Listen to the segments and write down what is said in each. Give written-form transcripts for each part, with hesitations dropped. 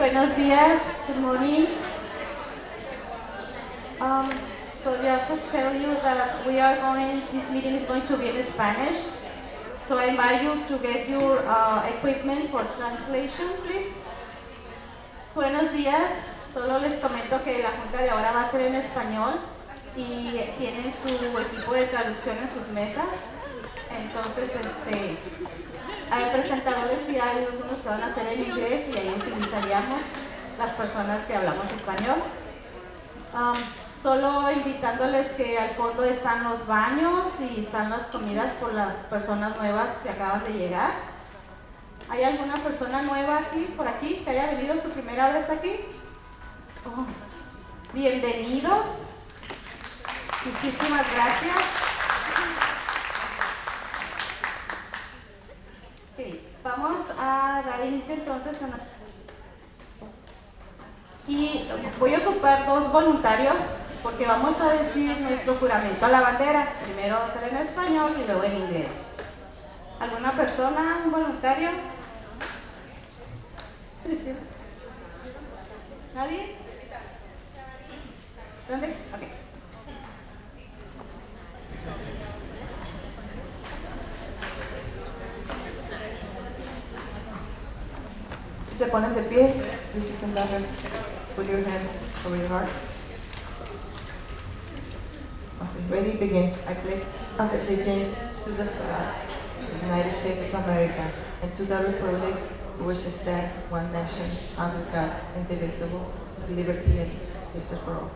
Buenos días, good morning. So we have to tell you that this meeting is going to be in Spanish. So I invite you to get your equipment for translation, please. Buenos días, solo les comento que la junta de ahora va a ser en español y tienen su equipo de traducción en sus mesas. Entonces, hay presentadores y hay algunos que van a hacer en inglés y ahí utilizaríamos las personas que hablamos español. Solo invitándoles que al fondo están los baños y están las comidas por las personas nuevas que acaban de llegar. ¿Hay alguna persona nueva aquí, por aquí, que haya venido su primera vez aquí? Oh, bienvenidos. Muchísimas gracias. Okay, vamos a dar inicio entonces y voy a ocupar dos voluntarios porque vamos a decir nuestro juramento a la bandera. Primero va a ser en español y luego en inglés. ¿Alguna persona, un voluntario? ¿Nadie? ¿Dónde? Ok. Se ponen de pie, put your hand over your heart. Okay, ready, begin. I pledge allegiance to the flag of the United States of America and to the republic which stands one nation under God, indivisible, with liberty and justice for all.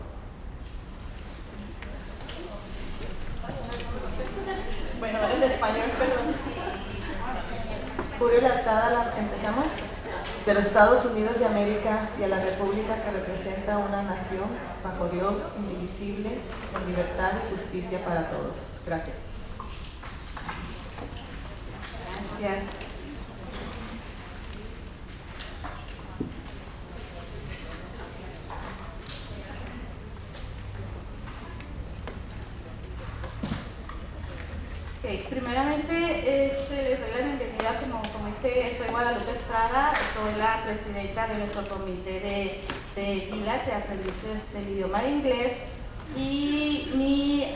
Bueno, en español, perdón. Juro y lealtad empezamos. De los Estados Unidos de América y a la República que representa una nación bajo Dios, indivisible, con libertad y justicia para todos. Gracias. Gracias. Okay, primeramente les doy la bienvenida, como soy Guadalupe Estrada, soy la presidenta de nuestro comité de DELAC, de aprendices del idioma de inglés, y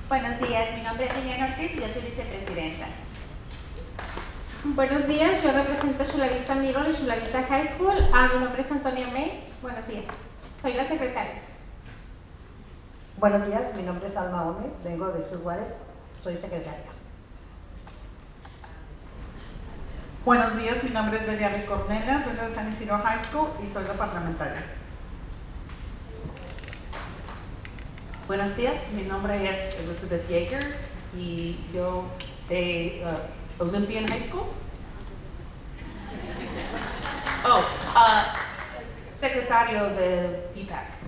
Buenos días, mi nombre es Liliana Ortiz y yo soy vicepresidenta. Buenos días, yo represento Chula Vista Middle y Chula Vista High School. Mi nombre es Antonia May. Buenos días, soy la secretaria. Buenos días, mi nombre es Alma Gómez, vengo de Surwater, soy secretaria. Buenos días, mi nombre es Beliavi Cornelia, vengo de San Isidro High School y soy la parlamentaria. Buenos días, mi nombre es Elizabeth Yeager y yo de Olympian High School. Secretario de DPAC.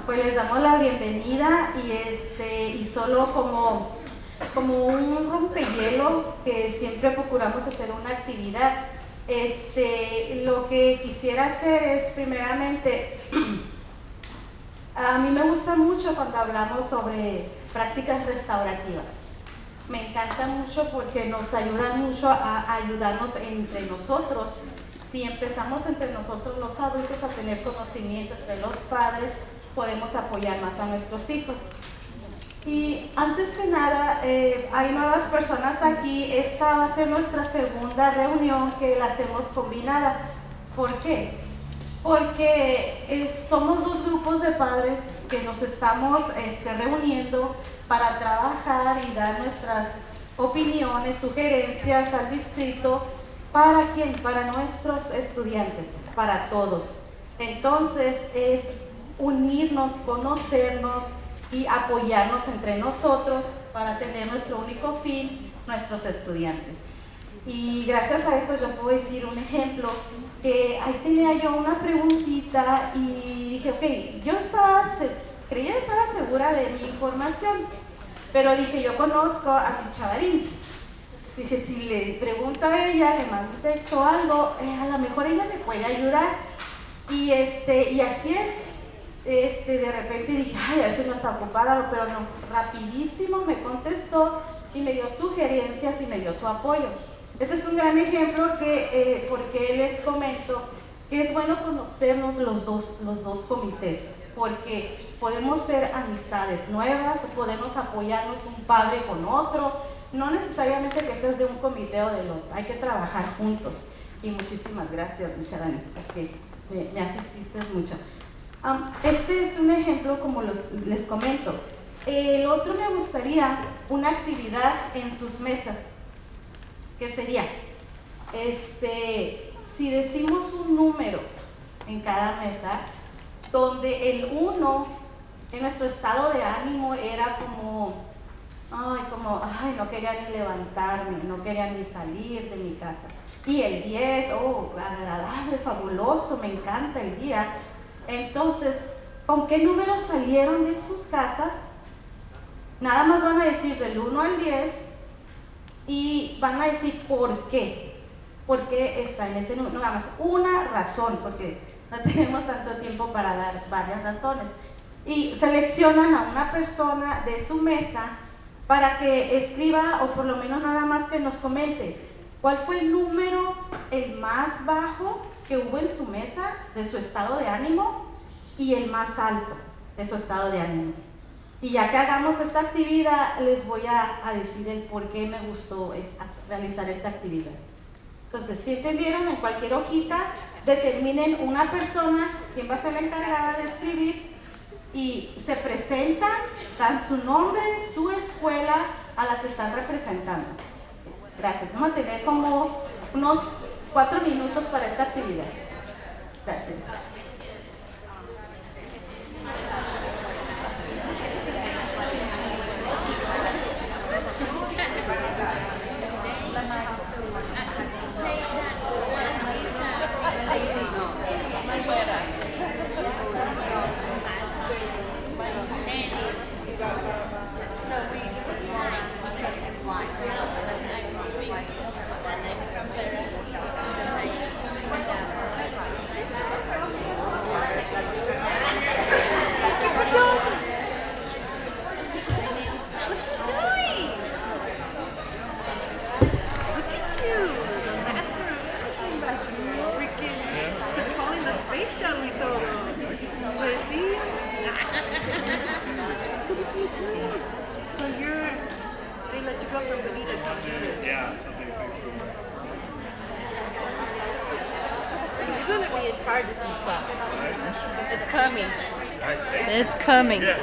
Pues les damos la bienvenida y solo como un rompehielo que siempre procuramos hacer una actividad. Lo que quisiera hacer es primeramente, a mí me gusta mucho cuando hablamos sobre prácticas restaurativas. Me encanta mucho porque nos ayuda mucho a ayudarnos entre nosotros. Si empezamos entre nosotros los adultos a tener conocimiento entre los padres, podemos apoyar más a nuestros hijos. Y antes que nada, hay nuevas personas aquí. Esta va a ser nuestra segunda reunión que la hacemos combinada. ¿Por qué? Porque somos dos grupos de padres que nos estamos reuniendo para trabajar y dar nuestras opiniones, sugerencias al distrito. ¿Para quién? Para nuestros estudiantes, para todos. Entonces es unirnos, conocernos y apoyarnos entre nosotros para tener nuestro único fin, nuestros estudiantes. Y gracias a esto yo puedo decir un ejemplo, que ahí tenía yo una preguntita y dije, ok, yo creía estar segura de mi información, pero dije, yo conozco a Miss Chavarín. Dije, si le pregunto a ella, le mando un texto o algo, a lo mejor ella me puede ayudar. Y así es. de repente dije, ay, a ver si no está ocupada, pero no, rapidísimo me contestó y me dio sugerencias y me dio su apoyo. Este es un gran ejemplo que, porque les comento que es bueno conocernos los dos comités, porque podemos ser amistades nuevas, podemos apoyarnos un padre con otro, no necesariamente que seas de un comité o del otro, hay que trabajar juntos. Y muchísimas gracias, Sharani, porque me asististe mucho. Este es un ejemplo como les comento. El otro me gustaría una actividad en sus mesas, que sería, si decimos un número en cada mesa, donde el 1 en nuestro estado de ánimo era como, ay, no quería ni levantarme, no quería ni salir de mi casa. Y el 10, oh, agradable, fabuloso, me encanta el día. Entonces, ¿con qué números salieron de sus casas? Nada más van a decir del 1 al 10 y van a decir por qué. ¿Por qué está en ese número? Nada más una razón, porque no tenemos tanto tiempo para dar varias razones. Y seleccionan a una persona de su mesa para que escriba, o por lo menos nada más que nos comente, ¿cuál fue el número, el más bajo que hubo en su mesa de su estado de ánimo y el más alto de su estado de ánimo? Y ya que hagamos esta actividad, les voy a decir el por qué me gustó realizar esta actividad. Entonces, si entendieron, en cualquier hojita determinen una persona, quién va a ser la encargada de escribir, y se presentan, dan su nombre, su escuela a la que están representando. Gracias. Vamos a tener como unos 4 minutos para esta actividad. Gracias. It's coming. Yes.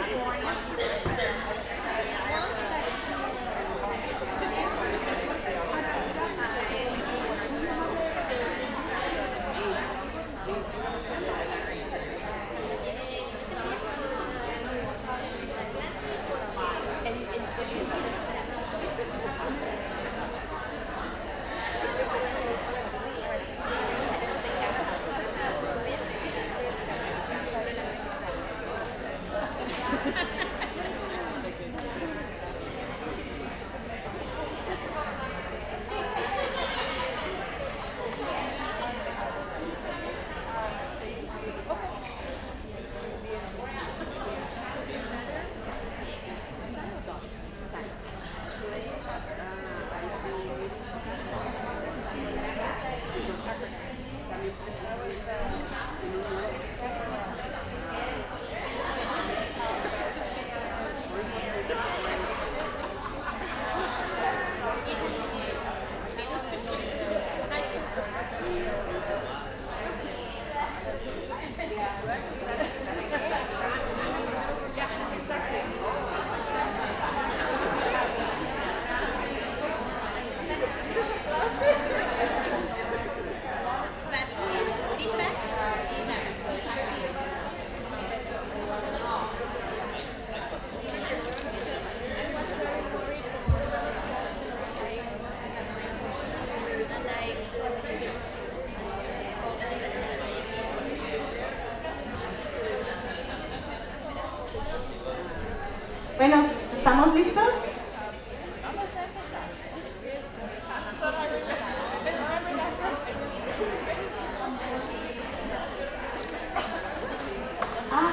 Bueno, ¿estamos listos? Ah,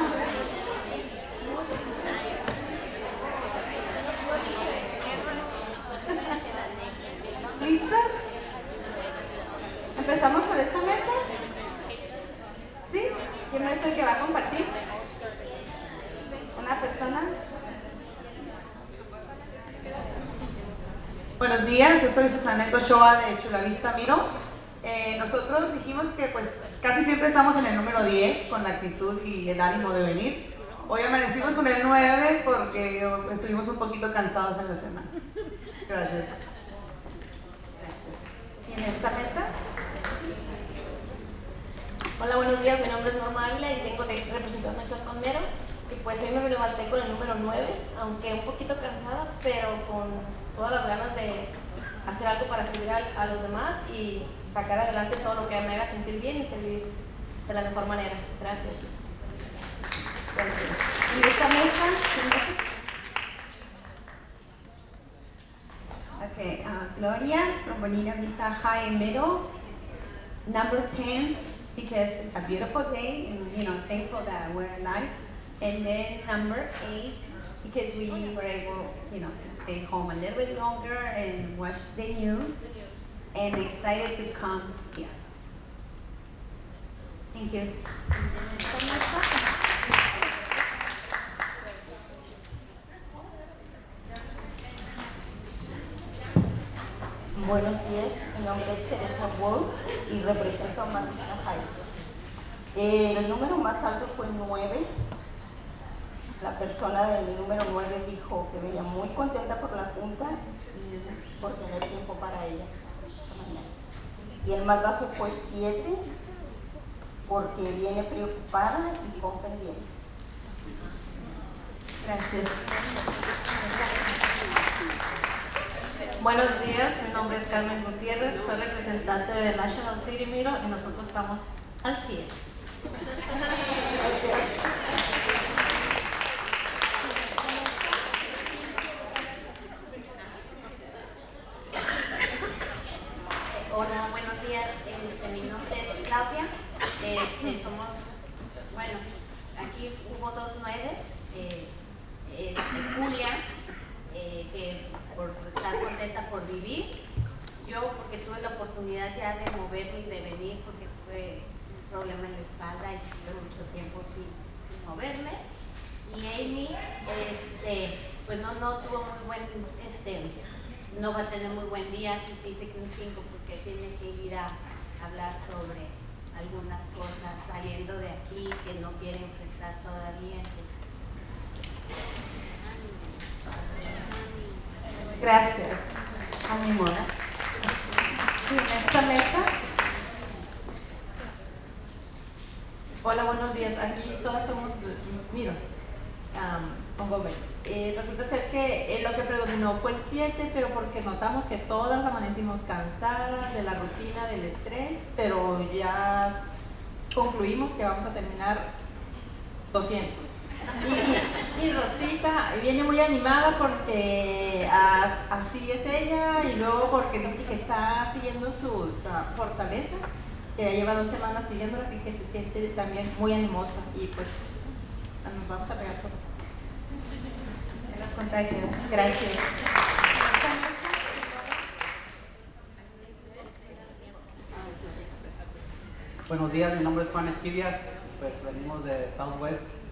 es el que va a compartir? ¿Una persona? Buenos días, yo soy Susana Ochoa de Chulavista Miro. Nosotros dijimos que pues casi siempre estamos en el número 10 con la actitud y el ánimo de venir. Hoy amanecimos con el 9 porque estuvimos un poquito cansados en la semana. Gracias. ¿Y en esta mesa? Hola, buenos días, mi nombre es Norma Ávila y vengo de representando a John Romero. Y pues hoy me levanté con el número 9, aunque un poquito cansada, pero con todas las ganas de hacer algo para servir a los demás y sacar adelante todo lo que me haga sentir bien y servir de la mejor manera. Gracias. ¿Y en esta mesa? Okay, Gloria from Bonita Vista High and Middle, number 10, because it's a beautiful day and thankful that we're alive. And then number 8, because we were able, to stay home a little bit longer and watch the news, and excited to come here. Thank you. Buenos días, mi nombre es Teresa Wolf y represento a Manzana High. El número más alto fue 9. La persona del número 9 dijo que venía muy contenta por la junta y por tener tiempo para ella esta mañana. Y el más bajo fue 7 porque viene preocupada y con pendiente. Gracias. Buenos días, mi nombre es Carmen Gutiérrez, soy representante de National City Miro y nosotros estamos al 100. Hola, buenos días. Mi nombre es Claudia. Somos, aquí hubo 2 9. Julia, que por estar contenta por vivir. Yo, porque tuve la oportunidad ya de moverme y de venir, porque tuve un problema en la espalda y estuve mucho tiempo sin moverme. Y Amy, pues no tuvo muy buen, no va a tener muy buen día, dice que un 5 porque tiene que ir a hablar sobre algunas cosas saliendo de aquí que no quiere enfrentar todavía. Entonces, Gracias. Ánimo. ¿Y en esta mesa? Hola, buenos días. Aquí todas somos Miro. Pongo B. Resulta ser que lo que predominó fue el 7, pero porque notamos que todas amanecimos cansadas de la rutina, del estrés, pero ya concluimos que vamos a terminar 200. Y Rosita viene muy animada porque así es ella y luego porque dice que está siguiendo sus fortalezas, que ya lleva 2 semanas siguiéndolas y que se siente también muy animosa y pues nos vamos a pegar por los contagios. Gracias. Buenos días, mi nombre es Juan Esquivias, pues venimos de Southwest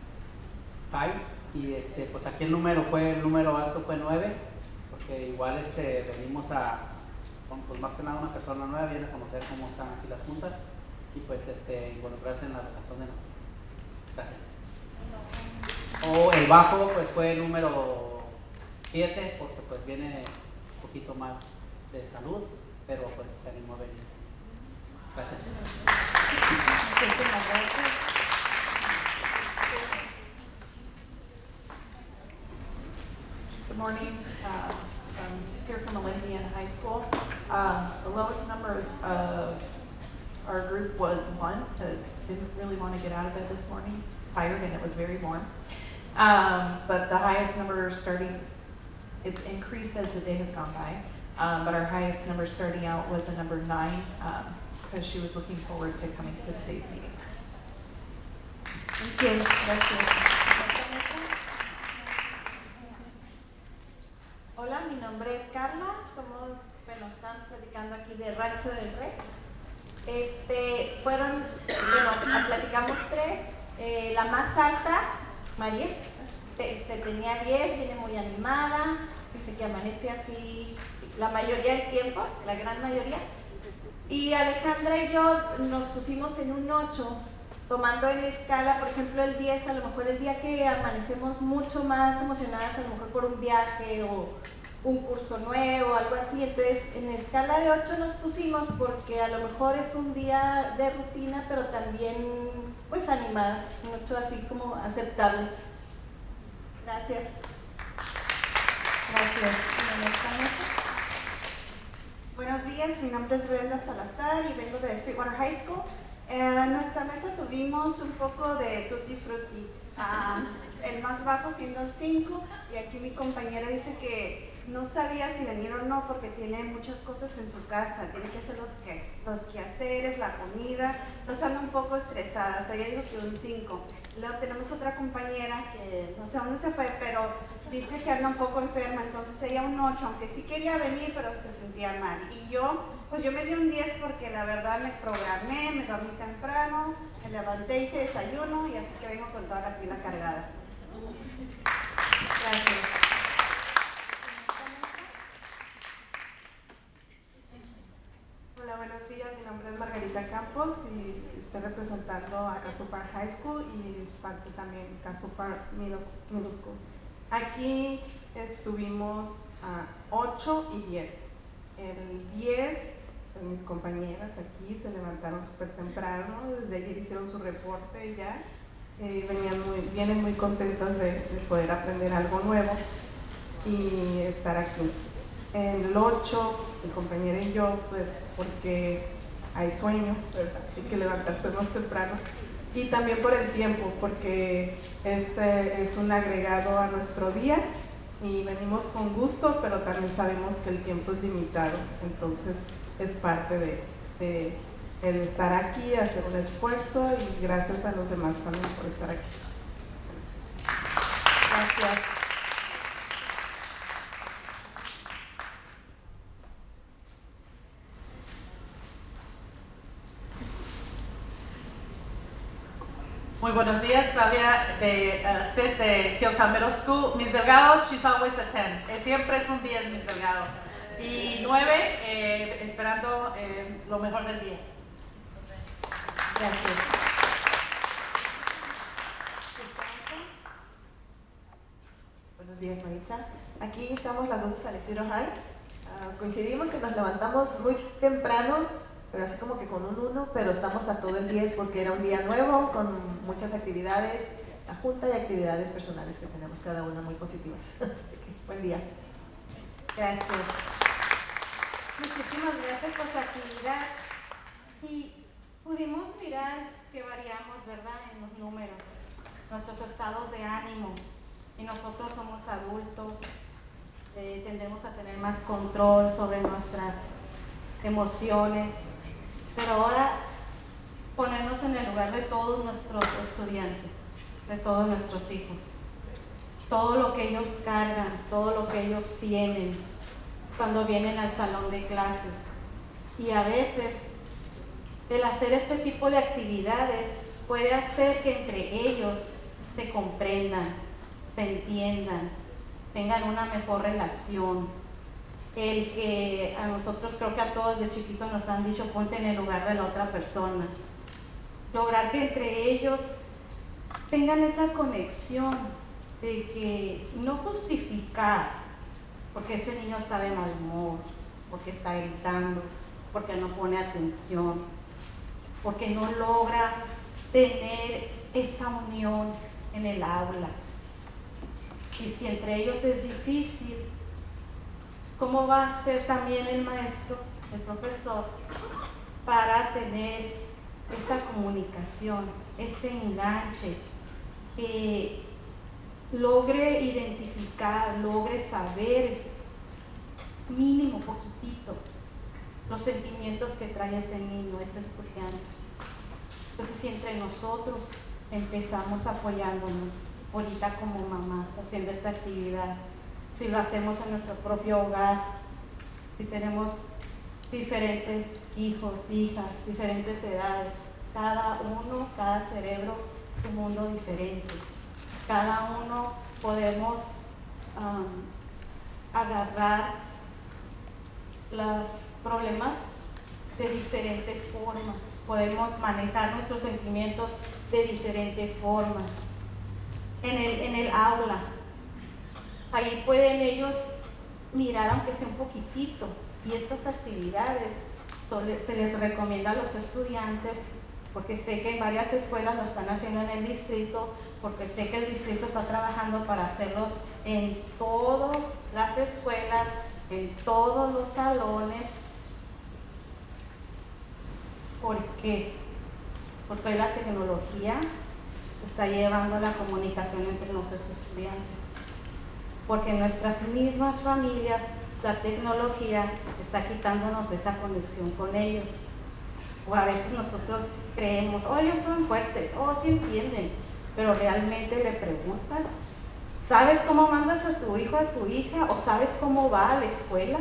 High y pues aquí el número alto fue 9, porque igual venimos pues más que nada una persona nueva viene a conocer cómo están aquí las juntas y pues involucrarse en la votación de nosotros. Gracias. O el bajo pues fue el número 7 porque pues viene un poquito mal de salud, pero pues se animó a venir. Gracias. Good morning. I'm here from Olympian High School. The lowest numbers of our group was 1 because didn't really want to get out of bed this morning, tired, and it was very warm. But the highest number it's increased as the day has gone by. But our highest number starting out was a number 9 because she was looking forward to coming to today's meeting. Thank you. Gracias. Hola, mi nombre es Carla, estamos platicando aquí de Rancho del Rey. Platicamos 3 La más alta, María, tenía 10, viene muy animada, dice que amanece así la mayoría del tiempo, la gran mayoría. Y Alejandra y yo nos pusimos en un 8, tomando en escala, por ejemplo, el 10, a lo mejor el día que amanecemos mucho más emocionadas, a lo mejor por un viaje o un curso nuevo, algo así. Entonces, en escala de 8 nos pusimos porque a lo mejor es un día de rutina, pero también, pues, animada, un 8 así como aceptable. Gracias. Gracias. Buenos días, mi nombre es Brenda Salazar y vengo de Sweetwater High School. En nuestra mesa tuvimos un poco de tutti frutti, el más bajo siendo el 5, y aquí mi compañera dice que no sabía si venir o no porque tiene muchas cosas en su casa, tiene que hacer los quehaceres, la comida, entonces anda un poco estresada, ella dijo que un 5. Luego tenemos otra compañera que no sé dónde se fue, pero dice que anda un poco enferma, entonces ella un 8, aunque sí quería venir, pero se sentía mal. Y yo, pues yo me di un 10 porque la verdad me programé, me dormí temprano, me levanté, hice desayuno y así que vengo con toda la pila cargada. Gracias. Hola, buenos días. Mi nombre es Margarita Campos y estoy representando a Castle Park High School y parte también Castle Park Middle School. Aquí estuvimos a 8 y 10. El 10, mis compañeras aquí se levantaron súper temprano, desde ayer hicieron su reporte ya. Vienen muy contentas de poder aprender algo nuevo y estar aquí. En el 8, mi compañera y yo, pues porque hay sueño, ¿verdad? Hay que levantarse más temprano. Y también por el tiempo, porque este es un agregado a nuestro día y venimos con gusto, pero también sabemos que el tiempo es limitado. Entonces es parte de el estar aquí, hacer un esfuerzo y gracias a los demás también por estar aquí. Gracias. Muy buenos días, Claudia de CIS de Hilltown Middle School. Miss Delgado, she's always a 10. Siempre es un 10, Miss Delgado. Y 9, esperando lo mejor del día. Gracias. Buenos días, Maritza. Aquí estamos las dos de San Isidro High. Coincidimos que nos levantamos muy temprano, pero así como que con un 1, pero estamos a todo el 10 porque era un día nuevo, con muchas actividades, la junta y actividades personales que tenemos cada una muy positivas. Buen día. Gracias. Muchísimas gracias por su actividad. Y pudimos mirar que variamos, ¿verdad?, en los números, nuestros estados de ánimo. Y nosotros somos adultos, tendemos a tener más control sobre nuestras emociones. Pero ahora ponernos en el lugar de todos nuestros estudiantes, de todos nuestros hijos. Todo lo que ellos cargan, todo lo que ellos tienen cuando vienen al salón de clases. Y a veces el hacer este tipo de actividades puede hacer que entre ellos se comprendan, se entiendan, tengan una mejor relación. El que a nosotros, creo que a todos de chiquitos nos han dicho, ponte en el lugar de la otra persona. Lograr que entre ellos tengan esa conexión de que no justificar porque ese niño está de mal humor, porque está gritando, porque no pone atención, porque no logra tener esa unión en el aula. Y si entre ellos es difícil, ¿cómo va a ser también el maestro, el profesor, para tener esa comunicación, ese enganche, que logre identificar, logre saber, mínimo, poquitito, los sentimientos que trae ese niño, ese estudiante? Entonces, si entre nosotros empezamos apoyándonos, ahorita como mamás, haciendo esta actividad, si lo hacemos en nuestro propio hogar, si tenemos diferentes hijos, hijas, diferentes edades, cada uno, cada cerebro su mundo diferente. Cada uno podemos agarrar los problemas de diferente forma, podemos manejar nuestros sentimientos de diferente forma. En el aula, ahí pueden ellos mirar aunque sea un poquitito, y estas actividades se les recomienda a los estudiantes, porque sé que en varias escuelas lo están haciendo en el distrito, porque sé que el distrito está trabajando para hacerlos en todas las escuelas, en todos los salones. ¿Por qué? Porque hoy la tecnología se está llevando a la comunicación entre nuestros estudiantes. Porque en nuestras mismas familias la tecnología está quitándonos esa conexión con ellos. O a veces nosotros creemos, oh, ellos son fuertes, oh, sí entienden, pero realmente le preguntas, ¿sabes cómo mandas a tu hijo, a tu hija? ¿O sabes cómo va a la escuela?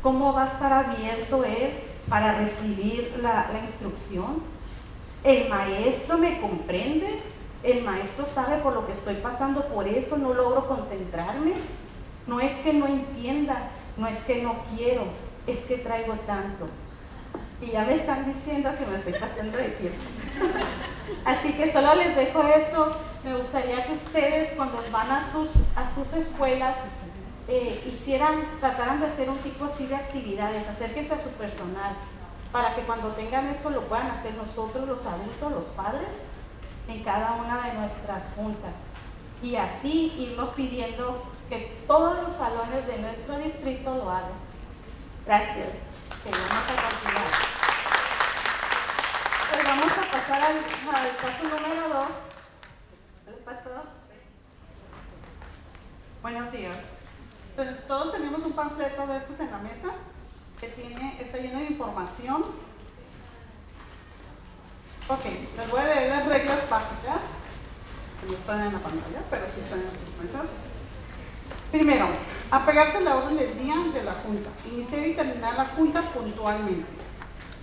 ¿Cómo va a estar abierto él para recibir la instrucción? ¿El maestro me comprende? ¿El maestro sabe por lo que estoy pasando, por eso no logro concentrarme? No es que no entienda, no es que no quiero, es que traigo tanto. Y ya me están diciendo que me estoy pasando de tiempo. Así que solo les dejo eso. Me gustaría que ustedes, cuando van a sus escuelas, trataran de hacer un tipo así de actividades, acérquense a su personal, para que cuando tengan esto lo puedan hacer nosotros, los adultos, los padres, en cada una de nuestras juntas. Y así irnos pidiendo que todos los salones de nuestro distrito lo hagan. Gracias. Que vamos a continuar. Pues vamos a pasar al paso número 2. ¿El paso 2? Buenos días. Entonces, todos tenemos un panfleto de estos en la mesa que está lleno de información. Ok, les voy a leer las reglas básicas, que no están en la pantalla, pero sí están en sus mesas. Primero, apegarse a la orden del día de la junta. Iniciar y terminar la junta puntualmente.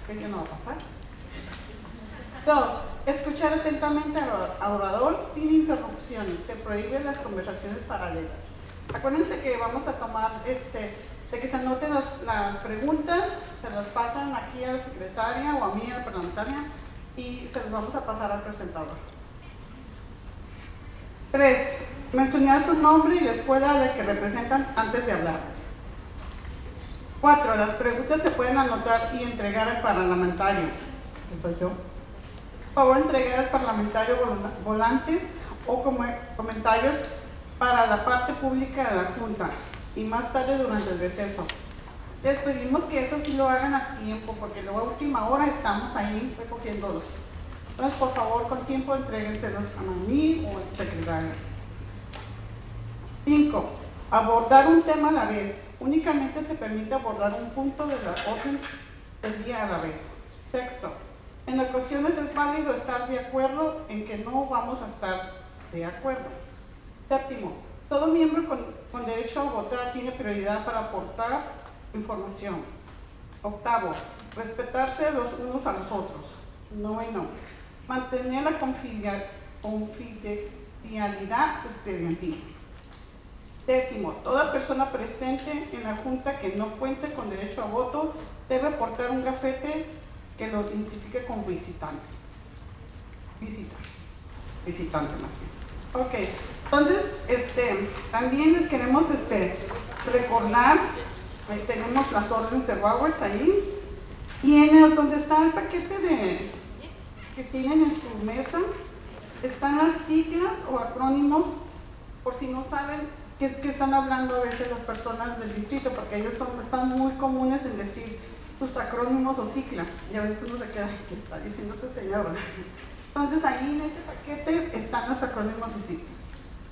Eso no va a pasar. 2. Escuchar atentamente al orador sin interrupciones. Se prohíben las conversaciones paralelas. Acuérdense que vamos a tomar de que se anoten las preguntas, se las pasan aquí a la secretaria o a mí, a la parlamentaria, y se las vamos a pasar al presentador. 3. Mencionar su nombre y la escuela a la que representan antes de hablar. 4. Las preguntas se pueden anotar y entregar al parlamentario, que soy yo. Por favor, entregar al parlamentario volantes o comentarios para la parte pública de la Junta y más tarde durante el receso. Les pedimos que eso sí lo hagan a tiempo, porque luego a última hora estamos ahí recogiéndolos. Entonces, por favor, con tiempo entréguenselos a mí o al secretario. 5. Abordar un tema a la vez. Únicamente se permite abordar un punto de la orden del día a la vez. 6. En ocasiones es válido estar de acuerdo en que no vamos a estar de acuerdo. 7. Todo miembro con derecho a votar tiene prioridad para aportar información. 8. Respetarse los unos a los otros. 9. Mantener la confidencialidad estudiantil. 10. Toda persona presente en la Junta que no cuente con derecho a voto debe portar un gafete que lo identifique como visitante. Visitante más bien. Ok, entonces también les queremos recordar, tenemos las órdenes de Roberts ahí, y donde está el paquete que tienen en su mesa, están las siglas o acrónimos, por si no saben qué están hablando a veces las personas del distrito, porque ellos están muy comunes en decir sus acrónimos o siglas, y a veces uno se queda, ¿qué está diciendo este señor? Entonces ahí en ese paquete están los acrónimos y siglas.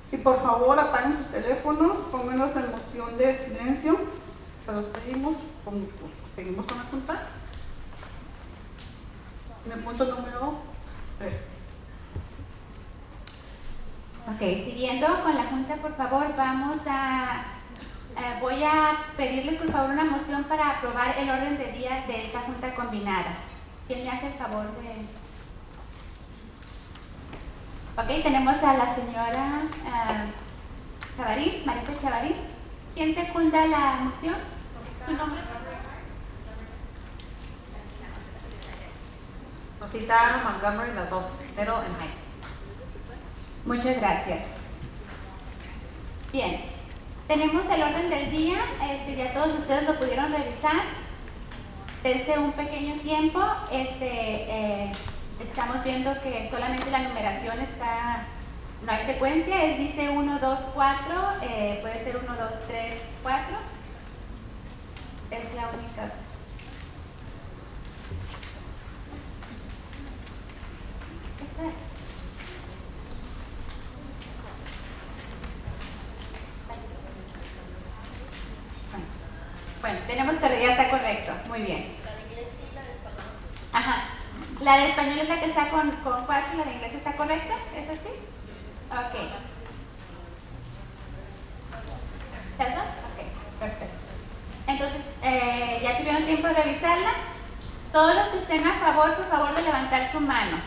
Y por favor apaguen sus teléfonos, pónganlos en moción de silencio, se los pedimos con mucho gusto. Seguimos con la junta. En el punto número 3. Ok, siguiendo con la junta, por favor, voy a pedirles por favor una moción para aprobar el orden de día de esta junta combinada. ¿Quién me hace el favor de...? Ok, tenemos a la señora Chavarín, Marisa Chavarín. ¿Quién secunda la moción? ¿Su nombre? Rosita Montgomery, las dos, middle and high. Muchas gracias. Bien, tenemos el orden del día, ya todos ustedes lo pudieron revisar. Dense un pequeño tiempo, estamos viendo que solamente la numeración está, no hay secuencia, dice 1, 2, 4, puede ser 1, 2, 3, 4, es la única. Bueno, tenemos que ya está correcto, muy bien. Ajá. La de español es la que está con 4, la de inglés está correcta, ¿es así? Ok. ¿Perdón? Ok, perfecto. Entonces, ¿ya tuvieron tiempo de revisarla? Todos los que estén a favor, por favor, de levantar su mano.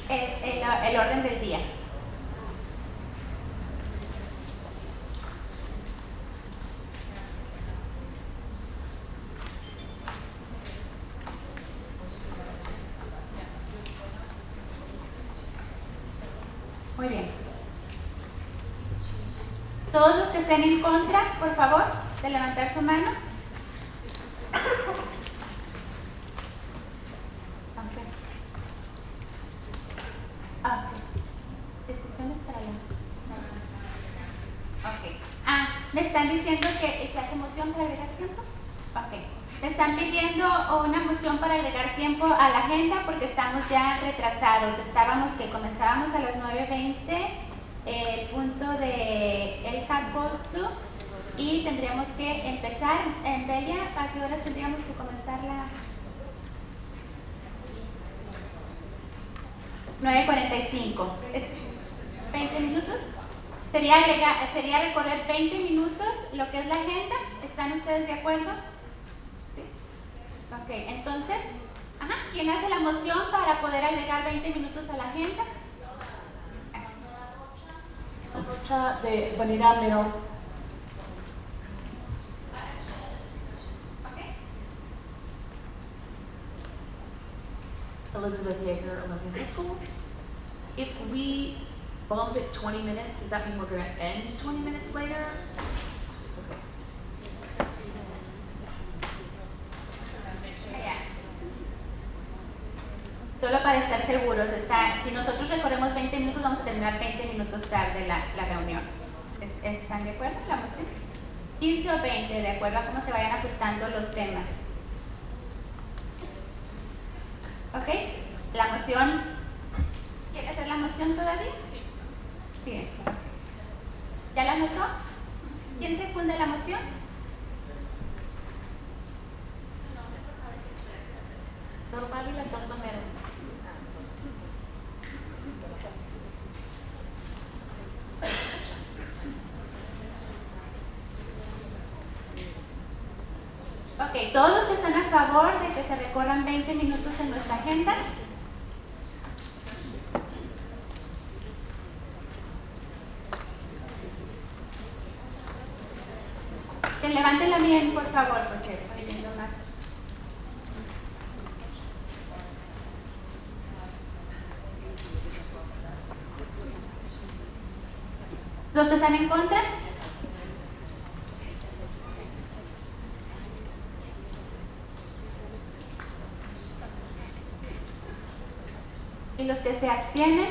Es el orden del día. Muy bien. Todos los que estén en contra, por favor, de levantar su mano. Discusiones para allá. Ok. Me están diciendo que se hace moción para agregar tiempo. Ok. Me están pidiendo una moción para agregar tiempo a la agenda porque estamos ya retrasados. Estábamos que comenzábamos a las 9:20 el punto de el Catbosu y tendríamos que empezar en Bella. ¿A qué horas tendríamos que comenzar la? 9:45. ¿Es 20 minutos? Sería recorrer 20 minutos lo que es la agenda. ¿Están ustedes de acuerdo? ¿Sí? Ok, entonces, ¿quién hace la moción para poder agregar 20 minutos a la agenda? De Bonita Middle. Elizabeth Yeager, Olympian High School. If we bump it 20 minutes, does that mean we're going to end 20 minutes later? Solo para estar seguros, si nosotros recorremos 20 minutos, vamos a terminar 20 minutos tarde la reunión. ¿Están de acuerdo la moción? 15 o 20, de acuerdo a cómo se vayan ajustando los temas. ¿Ok? La moción. ¿Quiere hacer la moción todavía? Bien. ¿Ya la anotó? ¿Quién se funda la moción? Normal y la Tortomero. Ok, ¿todos están a favor de que se recorran 20 minutos en nuestra agenda? Que levanten la bien, por favor, porque estoy viendo más. ¿Los que están en contra? ¿Y los que se abstienen?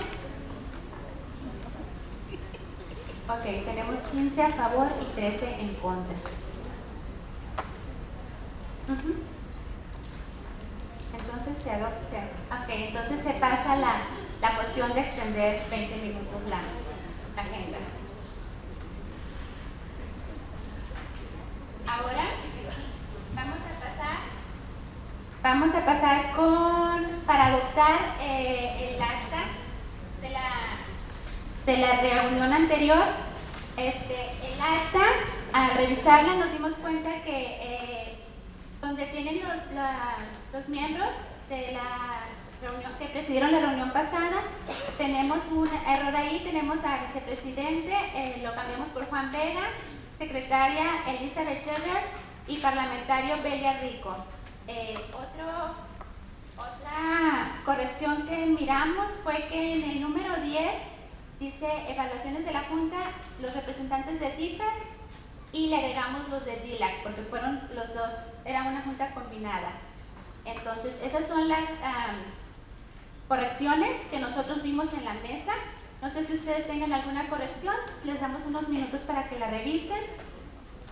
Ok, tenemos 15 a favor y 13 en contra. Entonces se adopta. Ok, entonces se pasa la cuestión de extender 20 minutos la agenda. Ahora vamos a pasar para adoptar el acta de la reunión anterior. El acta, al revisarla nos dimos cuenta que donde tienen los miembros de la reunión que presidieron la reunión pasada. Tenemos un error ahí, tenemos a vicepresidente, lo cambiamos por Juan Vega, secretaria Elizabeth Scheller y parlamentario Belia Rico. Otra corrección que miramos fue que en el número 10 dice evaluaciones de la Junta, los representantes de DPAC, y le agregamos los de DELAC, porque fueron los dos, era una junta combinada. Entonces, esas son las correcciones que nosotros vimos en la mesa. No sé si ustedes tengan alguna corrección, les damos unos minutos para que la revisen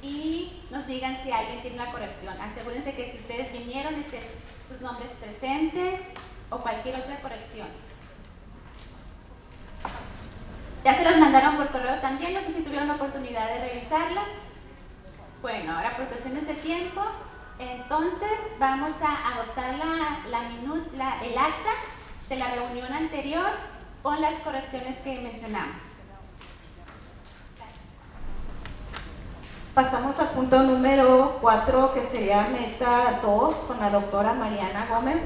y nos digan si alguien tiene una corrección. Asegúrense que si ustedes vinieron, estén sus nombres presentes o cualquier otra corrección. Ya se los mandaron por correo también, no sé si tuvieron la oportunidad de revisarlas. Bueno, ahora por cuestiones de tiempo, entonces vamos a adoptar el acta de la reunión anterior con las correcciones que mencionamos. Pasamos al punto número 4, que sería meta 2, con la doctora Mariana Gómez.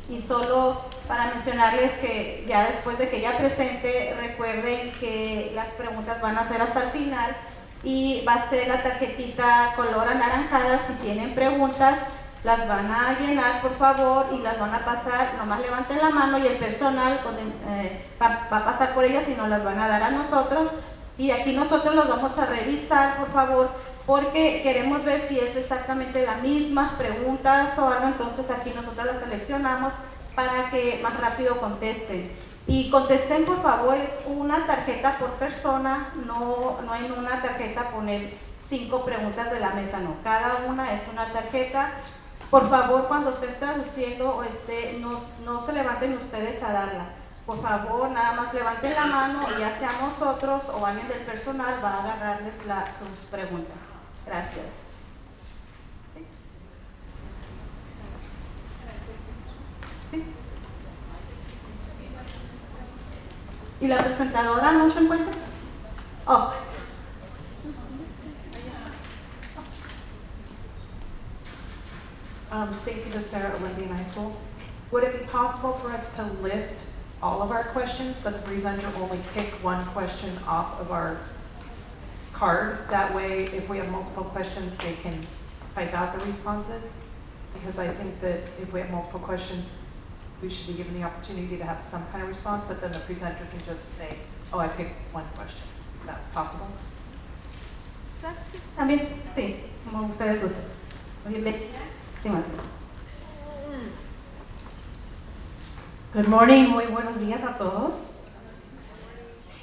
Y solo para mencionarles que ya después de que ella presente, recuerden que las preguntas van a ser hasta el final y va a ser la tarjetita color anaranjada. Si tienen preguntas, las van a llenar por favor y las van a pasar, nomás levanten la mano y el personal va a pasar por ellas y nos las van a dar a nosotros. Y aquí nosotros los vamos a revisar por favor, porque queremos ver si es exactamente las mismas preguntas o algo. Entonces aquí nosotros las seleccionamos para que más rápido contesten. Y contesten por favor, es una tarjeta por persona, no en una tarjeta poner 5 preguntas de la mesa, no. Cada una es una tarjeta. Por favor, cuando estén traduciendo no se levanten ustedes a darla. Por favor, nada más levanten la mano y ya sea nosotros o alguien del personal va a agarrarles sus preguntas. Gracias. ¿Sí? ¿Sí? ¿Y la presentadora no se encuentra? Oh. Stacy Becerra, Olympian High School. Would it be possible for us to list all of our questions, but the presenter only pick one question off of our card? That way, if we have multiple questions, they can type out the responses. Because I think that if we have multiple questions, we should be given the opportunity to have some kind of response, but then the presenter can just say, oh, I picked one question. Is that possible? También, sí, como ustedes usen. Bienvenida. Sí, Good morning, muy buenos días a todos.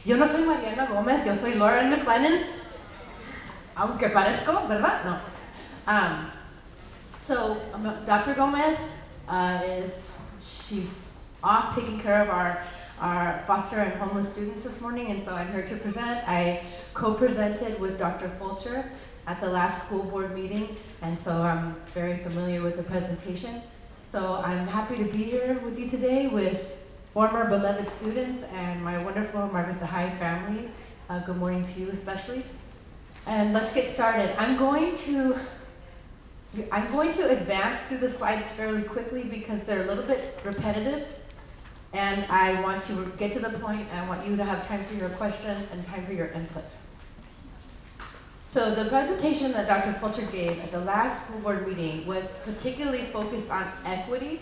Yo no soy Mariana Gómez, yo soy Lauren McLennan, aunque parezco, ¿verdad? No. So Dr. Gomez she's off taking care of our foster and homeless students this morning, and so I'm here to present. I co-presented with Dr. Fulcher at the last school board meeting, and so I'm very familiar with the presentation. So I'm happy to be here with you today with former beloved students and my wonderful Mar Vista High family. Good morning to you especially. And let's get started. I'm going to advance through the slides fairly quickly because they're a little bit repetitive, and I want to get to the point. I want you to have time for your questions and time for your input. So the presentation that Dr. Fulcher gave at the last school board meeting was particularly focused on equity,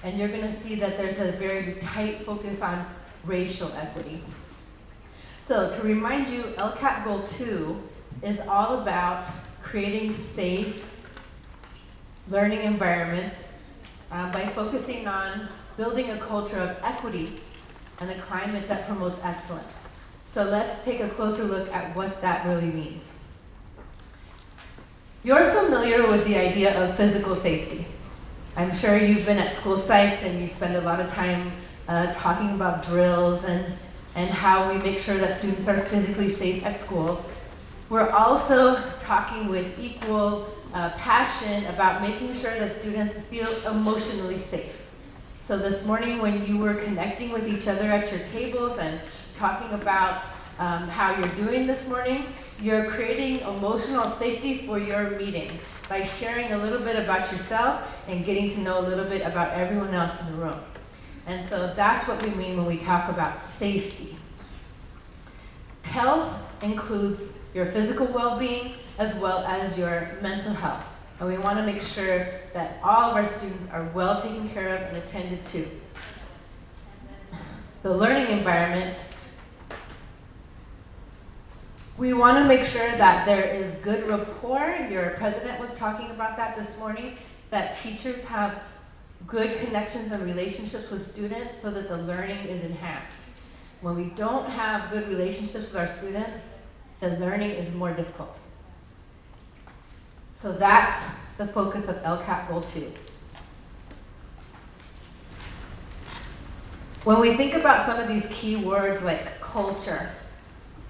and you're going to see that there's a very tight focus on racial equity. So to remind you, LCAP Goal 2 is all about creating safe learning environments by focusing on building a culture of equity and a climate that promotes excellence. So let's take a closer look at what that really means. You're familiar with the idea of physical safety. I'm sure you've been at school sites and you spend a lot of time talking about drills and how we make sure that students are physically safe at school. We're also talking with equal passion about making sure that students feel emotionally safe. So this morning when you were connecting with each other at your tables and talking about how you're doing this morning. You're creating emotional safety for your meeting by sharing a little bit about yourself and getting to know a little bit about everyone else in the room. And so that's what we mean when we talk about safety. Health includes your physical well-being as well as your mental health. And we want to make sure that all of our students are well taken care of and attended to. The learning environments, we want to make sure that there is good rapport. Your president was talking about that this morning, that teachers have good connections and relationships with students so that the learning is enhanced. When we don't have good relationships with our students, the learning is more difficult. So that's the focus of LCAP Goal 2. When we think about some of these key words like culture,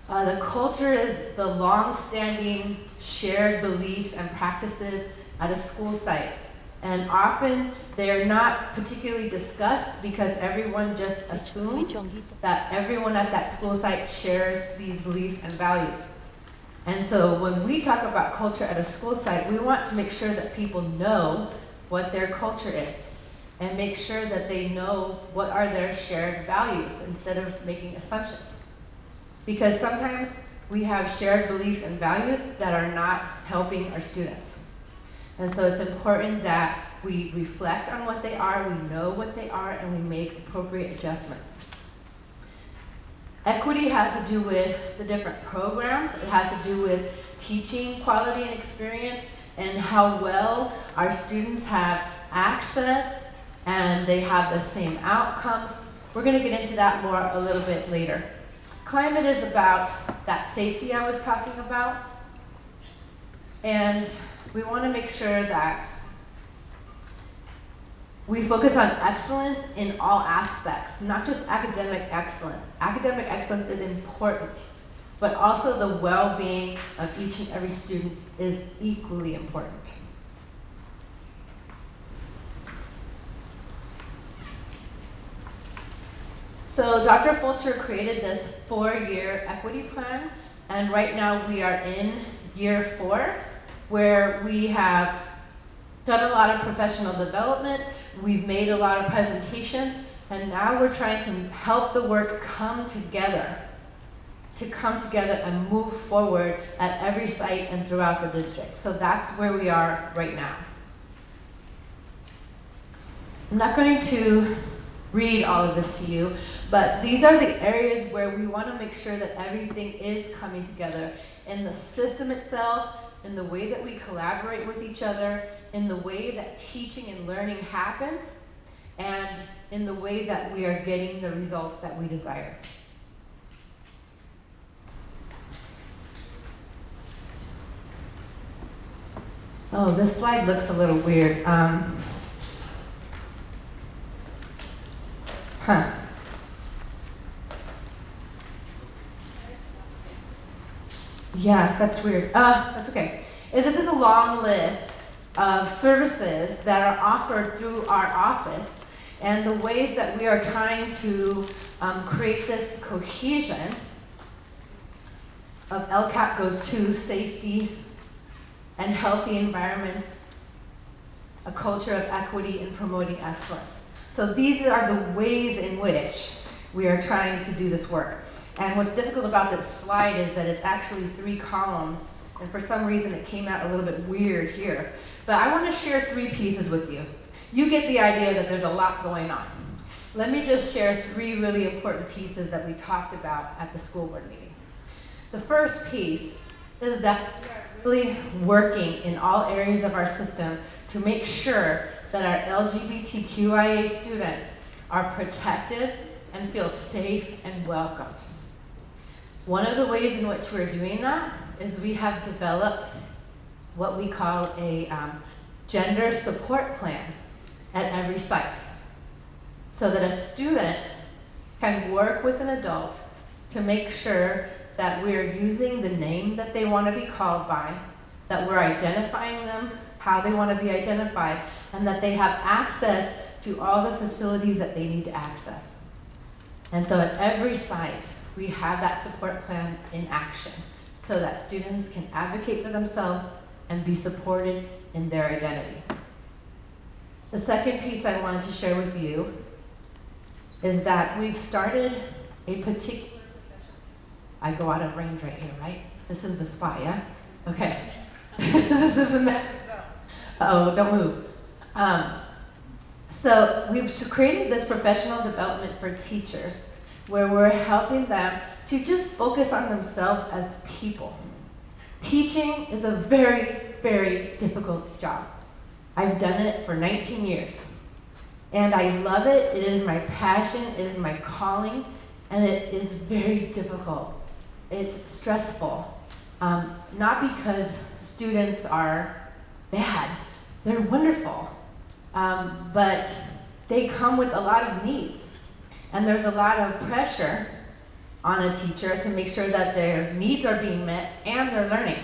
the culture is the long-standing shared beliefs and practices at a school site. And often they're not particularly discussed because everyone just assumes that everyone at that school site shares these beliefs and values. And so when we talk about culture at a school site, we want to make sure that people know what their culture is and make sure that they know what are their shared values instead of making assumptions. Because sometimes we have shared beliefs and values that are not helping our students. And so it's important that we reflect on what they are, we know what they are, and we make appropriate adjustments. Equity has to do with the different programs. It has to do with teaching quality and experience and how well our students have access and they have the same outcomes. We're going to get into that more a little bit later. Climate is about that safety I was talking about. And we want to make sure that we focus on excellence in all aspects, not just academic excellence. Academic excellence is important, but also the well-being of each and every student is equally important. So Dr. Fulcher created this 4-year equity plan, and right now we are in year 4, where we have done a lot of professional development, we've made a lot of presentations, and now we're trying to help the work come together and move forward at every site and throughout the district. So that's where we are right now. I'm not going to read all of this to you, but these are the areas where we want to make sure that everything is coming together in the system itself, in the way that we collaborate with each other, in the way that teaching and learning happens, and in the way that we are getting the results that we desire. Oh, this slide looks a little weird. Yeah, that's weird. That's okay. This is a long list of services that are offered through our office and the ways that we are trying to create this cohesion of LCAP Go 2, safety and healthy environments, a culture of equity and promoting excellence. So these are the ways in which we are trying to do this work. And what's difficult about this slide is that it's actually 3 columns, and for some reason it came out a little bit weird here. But I want to share 3 pieces with you. You get the idea that there's a lot going on. Let me just share 3 really important pieces that we talked about at the school board meeting. The first piece is that we're really working in all areas of our system to make sure that our LGBTQIA students are protected and feel safe and welcomed. One of the ways in which we're doing that is we have developed what we call a gender support plan at every site, so that a student can work with an adult to make sure that we're using the name that they want to be called by, that we're identifying them how they want to be identified, and that they have access to all the facilities that they need to access. And so at every site, we have that support plan in action so that students can advocate for themselves and be supported in their identity. The second piece I wanted to share with you is that we've started a particular, I go out of range right here, right? This is the spot, yeah? Okay. This is the magic zone. Uh-oh, don't move. So we've created this professional development for teachers where we're helping them to just focus on themselves as people. Teaching is a very, very difficult job. I've done it for 19 years. And I love it. It is my passion. It is my calling. And it is very difficult. It's stressful. Not because students are bad. They're wonderful. But they come with a lot of needs. And there's a lot of pressure on a teacher to make sure that their needs are being met and they're learning.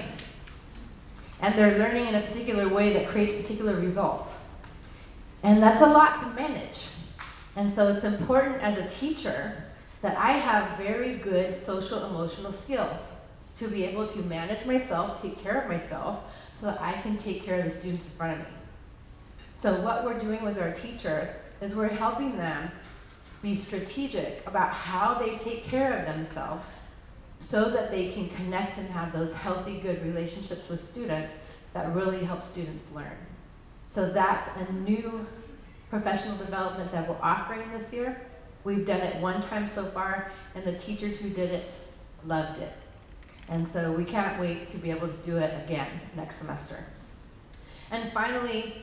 And they're learning in a particular way that creates particular results. And that's a lot to manage. And so it's important as a teacher that I have very good social emotional skills to be able to manage myself, take care of myself, so that I can take care of the students in front of me. So what we're doing with our teachers is we're helping them be strategic about how they take care of themselves so that they can connect and have those healthy, good relationships with students that really help students learn. So that's a new professional development that we're offering this year. We've done it one time so far, and the teachers who did it loved it. And so we can't wait to be able to do it again next semester. And finally,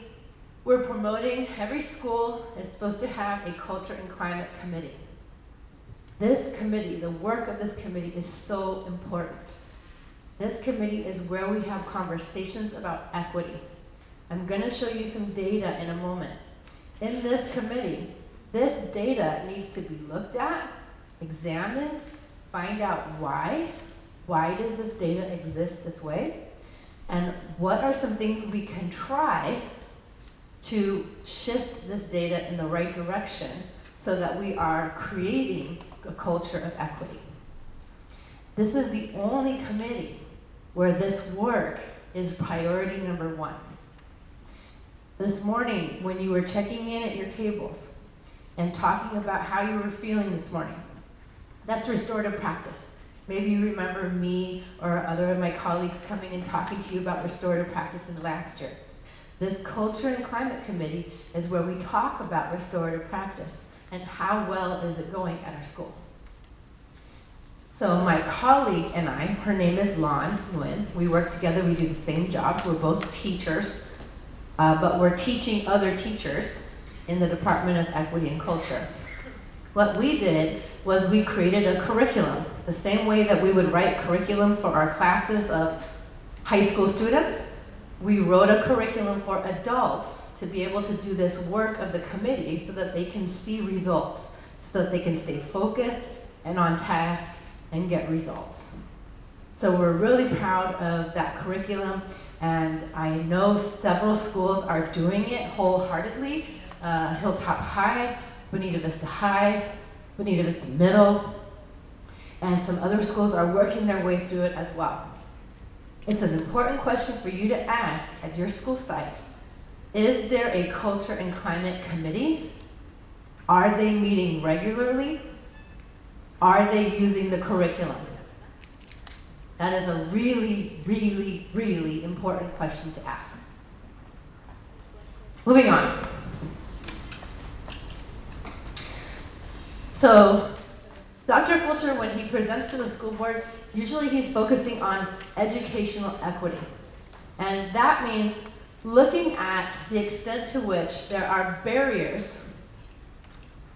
we're promoting, every school is supposed to have a culture and climate committee. This committee, the work of this committee is so important. This committee is where we have conversations about equity. I'm going to show you some data in a moment. In this committee, this data needs to be looked at, examined, find out why. Why does this data exist this way? And what are some things we can try to shift this data in the right direction so that we are creating a culture of equity. This is the only committee where this work is priority number one. This morning, when you were checking in at your tables and talking about how you were feeling this morning, that's restorative practice. Maybe you remember me or other of my colleagues coming and talking to you about restorative practices last year. This Culture and Climate Committee is where we talk about restorative practice and how well is it going at our school. So my colleague and I, her name is Lon Nguyen, we work together, we do the same job, we're both teachers, but we're teaching other teachers in the Department of Equity and Culture. What we did was we created a curriculum, the same way that we would write curriculum for our classes of high school students. We wrote a curriculum for adults to be able to do this work of the committee so that they can see results, so that they can stay focused and on task and get results. So we're really proud of that curriculum, and I know several schools are doing it wholeheartedly. Hilltop High, Bonita Vista High, Bonita Vista Middle, and some other schools are working their way through it as well. It's an important question for you to ask at your school site. Is there a Culture and Climate Committee? Are they meeting regularly? Are they using the curriculum? That is a really, really, really important question to ask. Moving on. So, Dr. Fulcher, when he presents to the school board, usually he's focusing on educational equity. And that means looking at the extent to which there are barriers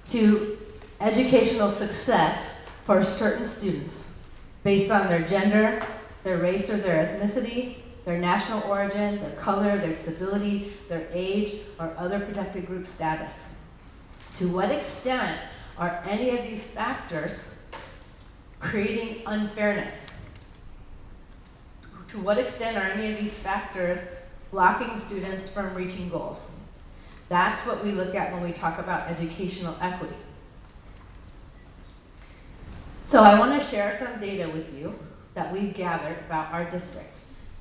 to educational success for certain students based on their gender, their race or their ethnicity, their national origin, their color, their disability, their age, or other protected group status. To what extent are any of these factors creating unfairness? To what extent are any of these factors blocking students from reaching goals? That's what we look at when we talk about educational equity. So I want to share some data with you that we've gathered about our district.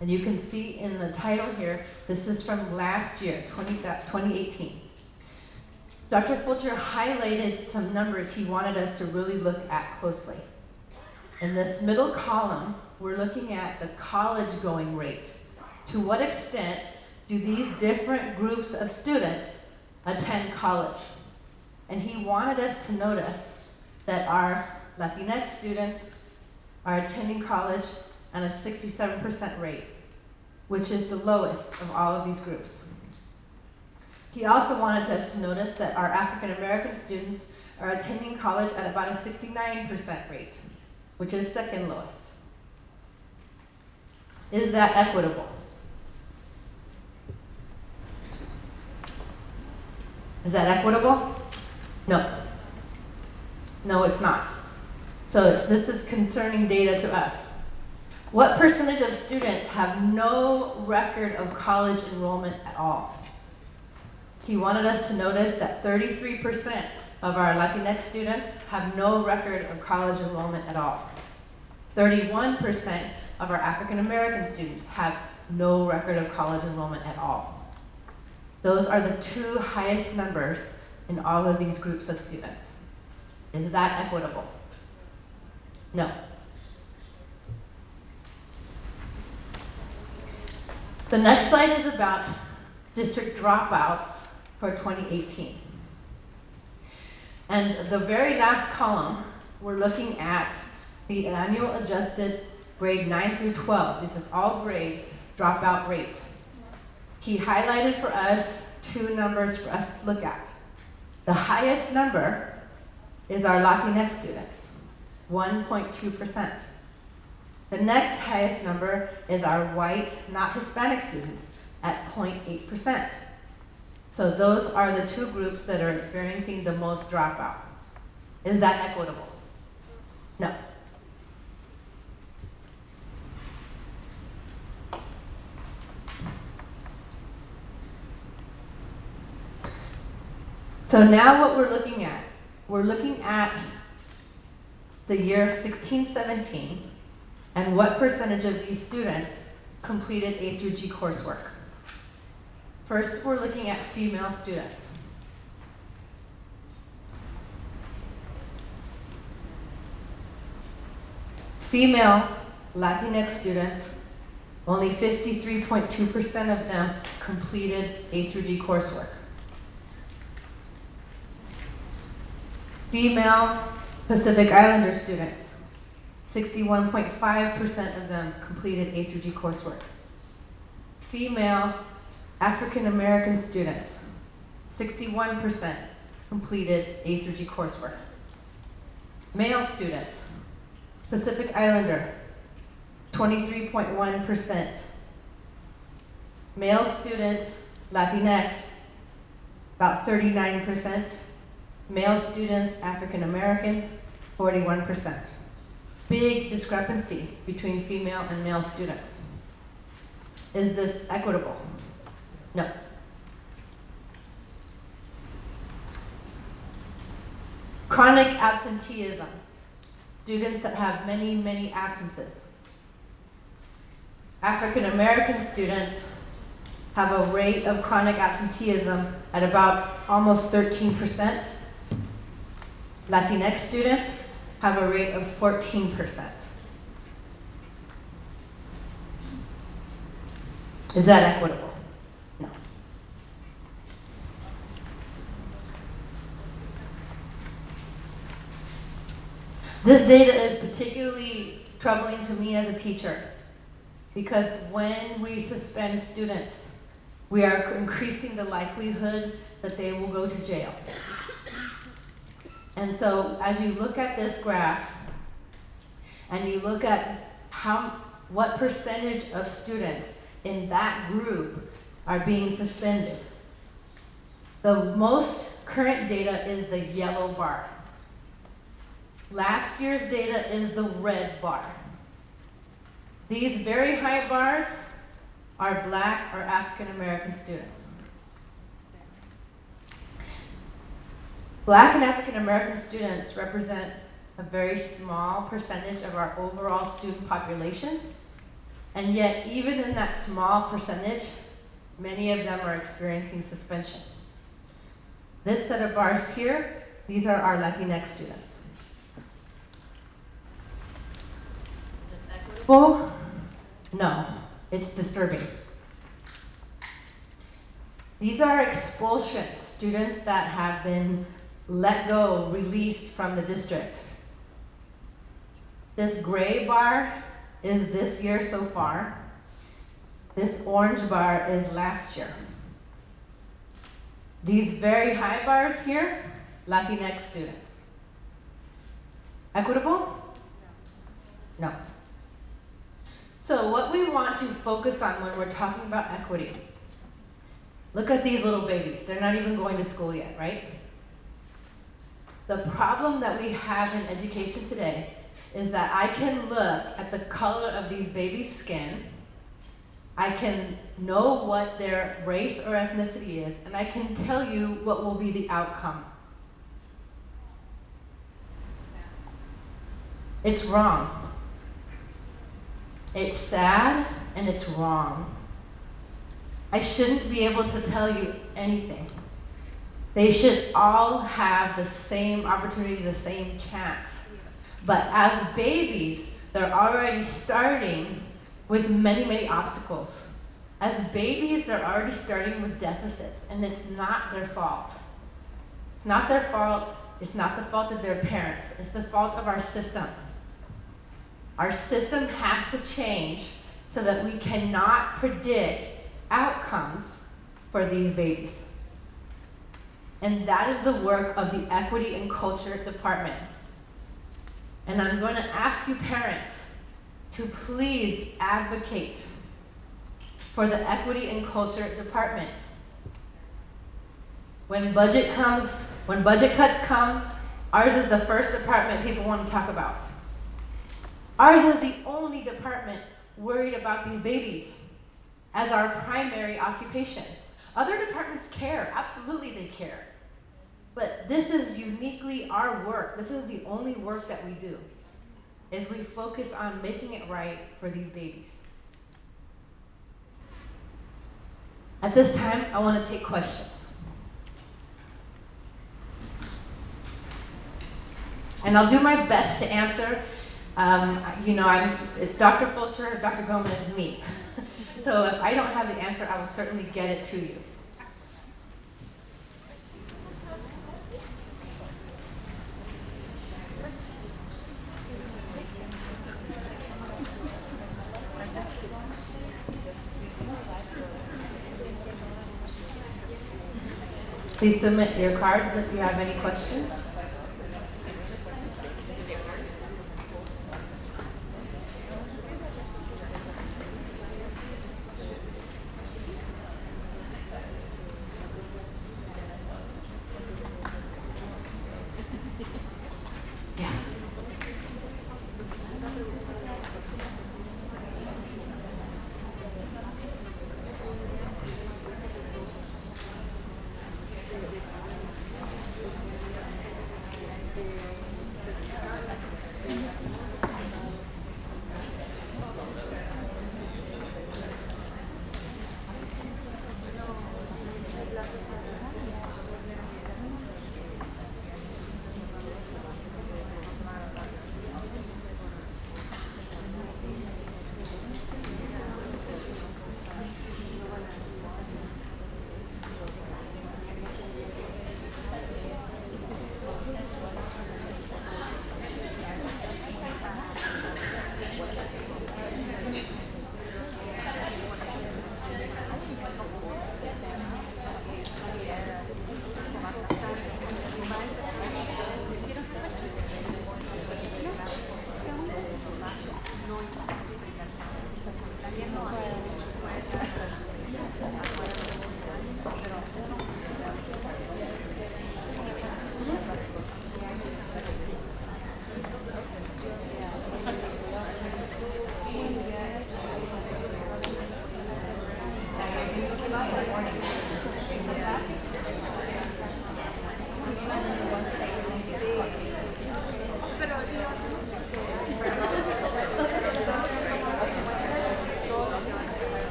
And you can see in the title here, this is from last year, 2018. Dr. Fulcher highlighted some numbers he wanted us to really look at closely. In this middle column, we're looking at the college going rate. To what extent do these different groups of students attend college? And he wanted us to notice that our Latinx students are attending college at a 67% rate, which is the lowest of all of these groups. He also wanted us to notice that our African American students are attending college at about a 69% rate, which is second lowest. Is that equitable? Is that equitable? No. No, it's not. So this is concerning data to us. What percentage of students have no record of college enrollment at all? He wanted us to notice that 33% of our Latinx students have no record of college enrollment at all. 31% of our African American students have no record of college enrollment at all. Those are the two highest numbers in all of these groups of students. Is that equitable? No. The next slide is about district dropouts for 2018. And the very last column, we're looking at the annual adjusted grade 9 through 12. This is all grades dropout rate. He highlighted for us two numbers for us to look at. The highest number is our Latinx students, 1.2%. The next highest number is our white, not Hispanic students at 0.8%. So those are the two groups that are experiencing the most dropout. Is that equitable? No. So now what we're looking at the year 16-17 and what percentage of these students completed A through G coursework. First, we're looking at female students. Female Latinx students, only 53.2% of them completed A through G coursework. Female Pacific Islander students, 61.5% of them completed A through G coursework. Female African American students, 61% completed A through G coursework. Male students, Pacific Islander, 23.1%. Male students, Latinx, about 39%. Male students, African American, 41%. Big discrepancy between female and male students. Is this equitable? No. Chronic absenteeism. Students that have many, many absences. African American students have a rate of chronic absenteeism at about almost 13%. Latinx students have a rate of 14%. Is that equitable? No. This data is particularly troubling to me as a teacher because when we suspend students, we are increasing the likelihood that they will go to jail. And so as you look at this graph and you look at what percentage of students in that group are being suspended, the most current data is the yellow bar. Last year's data is the red bar. These very high bars are Black or African American students. Black and African American students represent a very small percentage of our overall student population. And yet, even in that small percentage, many of them are experiencing suspension. This set of bars here, these are our Latinx students. Is this equitable? Well, no, it's disturbing. These are expulsions, students that have been let go, released from the district. This gray bar is this year so far. This orange bar is last year. These very high bars here, Latinx students. Equitable? No. So what we want to focus on when we're talking about equity, look at these little babies. They're not even going to school yet, right? The problem that we have in education today is that I can look at the color of these babies' skin, I can know what their race or ethnicity is, and I can tell you what will be the outcome. It's wrong. It's sad and it's wrong. I shouldn't be able to tell you anything. They should all have the same opportunity, the same chance. But as babies, they're already starting with many, many obstacles. As babies, they're already starting with deficits, and it's not their fault. It's not their fault. It's not the fault of their parents. It's the fault of our system. Our system has to change so that we cannot predict outcomes for these babies. And that is the work of the Equity and Culture Department. And I'm going to ask you parents to please advocate for the Equity and Culture Department. When budget cuts come, ours is the first department people want to talk about. Ours is the only department worried about these babies as our primary occupation. Other departments care, absolutely they care. But this is uniquely our work. This is the only work that we do, is we focus on making it right for these babies. At this time, I want to take questions. And I'll do my best to answer. It's Dr. Fulcher, Dr. Gomez, and me. So if I don't have the answer, I will certainly get it to you. Please submit your cards if you have any questions.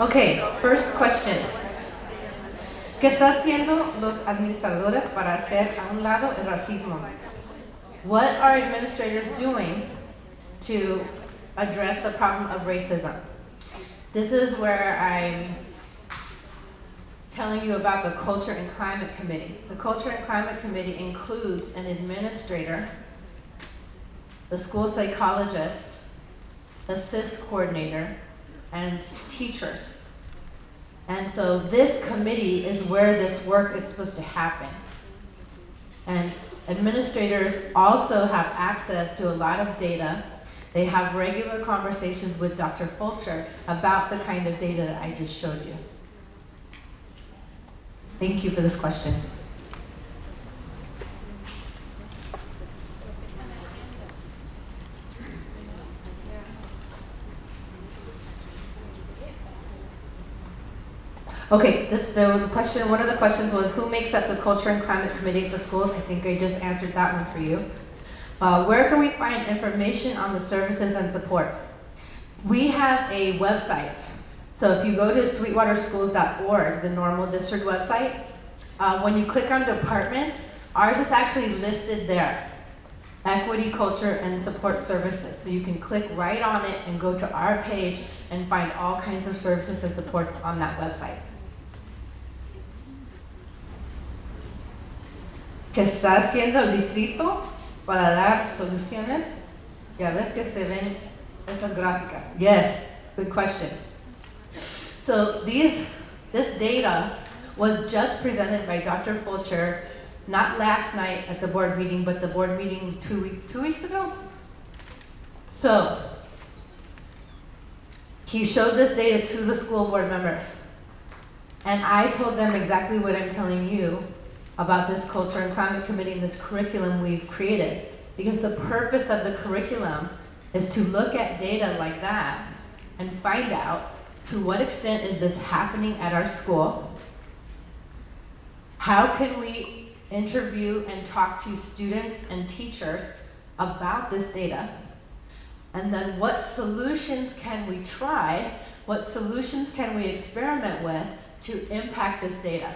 Okay, first question. ¿Qué están haciendo los administradores para hacer a un lado el racismo? What are administrators doing to address the problem of racism? This is where I'm telling you about the Culture and Climate Committee. The Culture and Climate Committee includes an administrator, the school psychologist, the SIS coordinator, and teachers. And so this committee is where this work is supposed to happen. And administrators also have access to a lot of data. They have regular conversations with Dr. Fulcher about the kind of data that I just showed you. Thank you for this question. Okay, one of the questions was who makes up the Culture and Climate Committee at the schools? I think I just answered that one for you. Where can we find information on the services and supports? We have a website. So if you go to sweetwaterschools.org, the normal district website, when you click on departments, ours is actually listed there. Equity, Culture, and Support Services. So you can click right on it and go to our page and find all kinds of services and supports on that website. ¿Qué está haciendo el distrito para dar soluciones? Ya ves que se ven esas gráficas. Yes, good question. So this data was just presented by Dr. Fulcher, not last night at the board meeting, but the board meeting 2 weeks ago. So he showed this data to the school board members. And I told them exactly what I'm telling you about this Culture and Climate Committee and this curriculum we've created. Because the purpose of the curriculum is to look at data like that and find out to what extent is this happening at our school? How can we interview and talk to students and teachers about this data? And then what solutions can we try? What solutions can we experiment with to impact this data?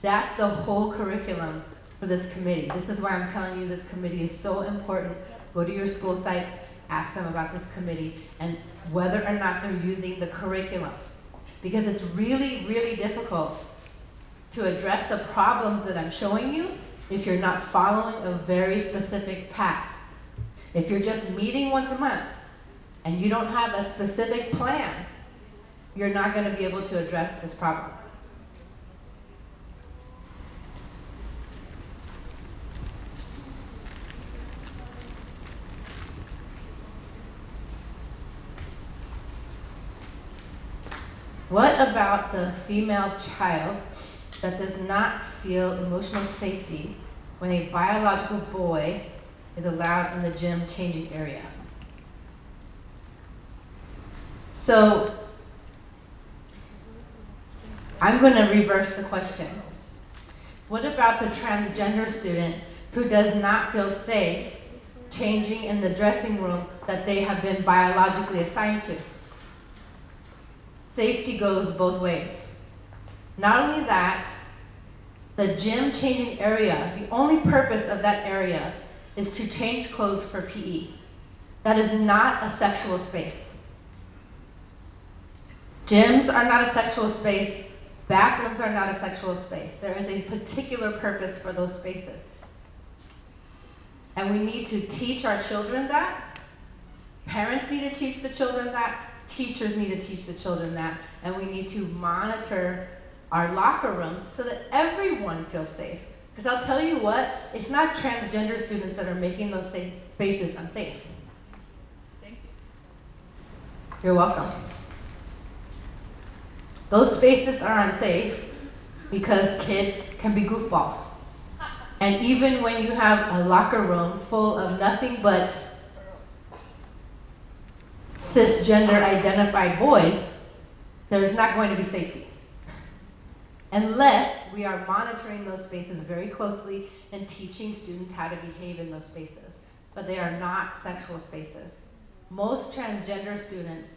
That's the whole curriculum for this committee. This is why I'm telling you this committee is so important. Go to your school sites, ask them about this committee and whether or not they're using the curriculum. Because it's really, really difficult to address the problems that I'm showing you if you're not following a very specific path. If you're just meeting once a month and you don't have a specific plan, you're not going to be able to address this problem. What about the female child that does not feel emotional safety when a biological boy is allowed in the gym changing area? So I'm going to reverse the question. What about the transgender student who does not feel safe changing in the dressing room that they have been biologically assigned to? Safety goes both ways. Not only that, the gym changing area, the only purpose of that area is to change clothes for PE. That is not a sexual space. Gyms are not a sexual space. Bathrooms are not a sexual space. There is a particular purpose for those spaces. And we need to teach our children that. Parents need to teach the children that. Teachers need to teach the children that. And we need to monitor our locker rooms so that everyone feels safe. Because I'll tell you what, it's not transgender students that are making those spaces unsafe. Thank you. You're welcome. Those spaces are unsafe because kids can be goofballs. And even when you have a locker room full of nothing but cisgender identified boys, there's not going to be safety. Unless we are monitoring those spaces very closely and teaching students how to behave in those spaces. But they are not sexual spaces. Most transgender students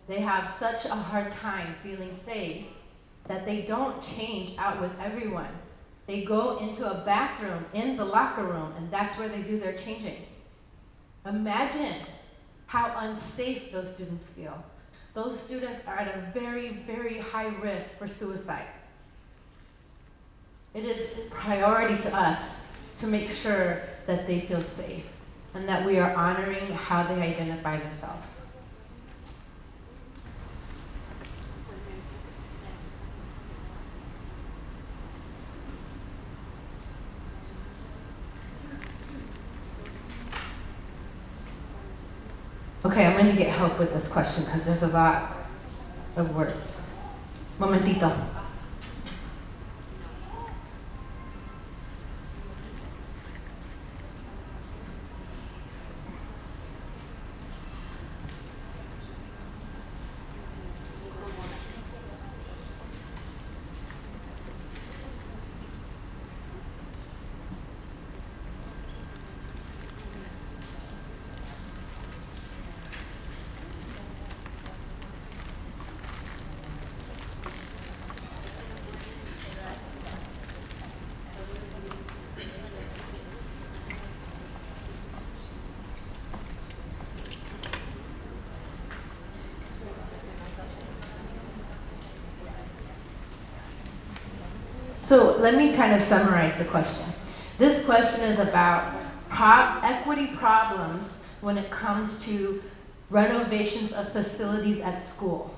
They have such a hard time feeling safe that they don't change out with everyone. They go into a bathroom in the locker room, and that's where they do their changing. Imagine how unsafe those students feel. Those students are at a very, very high risk for suicide. It is a priority to us to make sure that they feel safe and that we are honoring how they identify themselves. Okay, I'm going to get help with this question because there's a lot of words. Momentito. So let me kind of summarize the question. This question is about equity problems when it comes to renovations of facilities at school,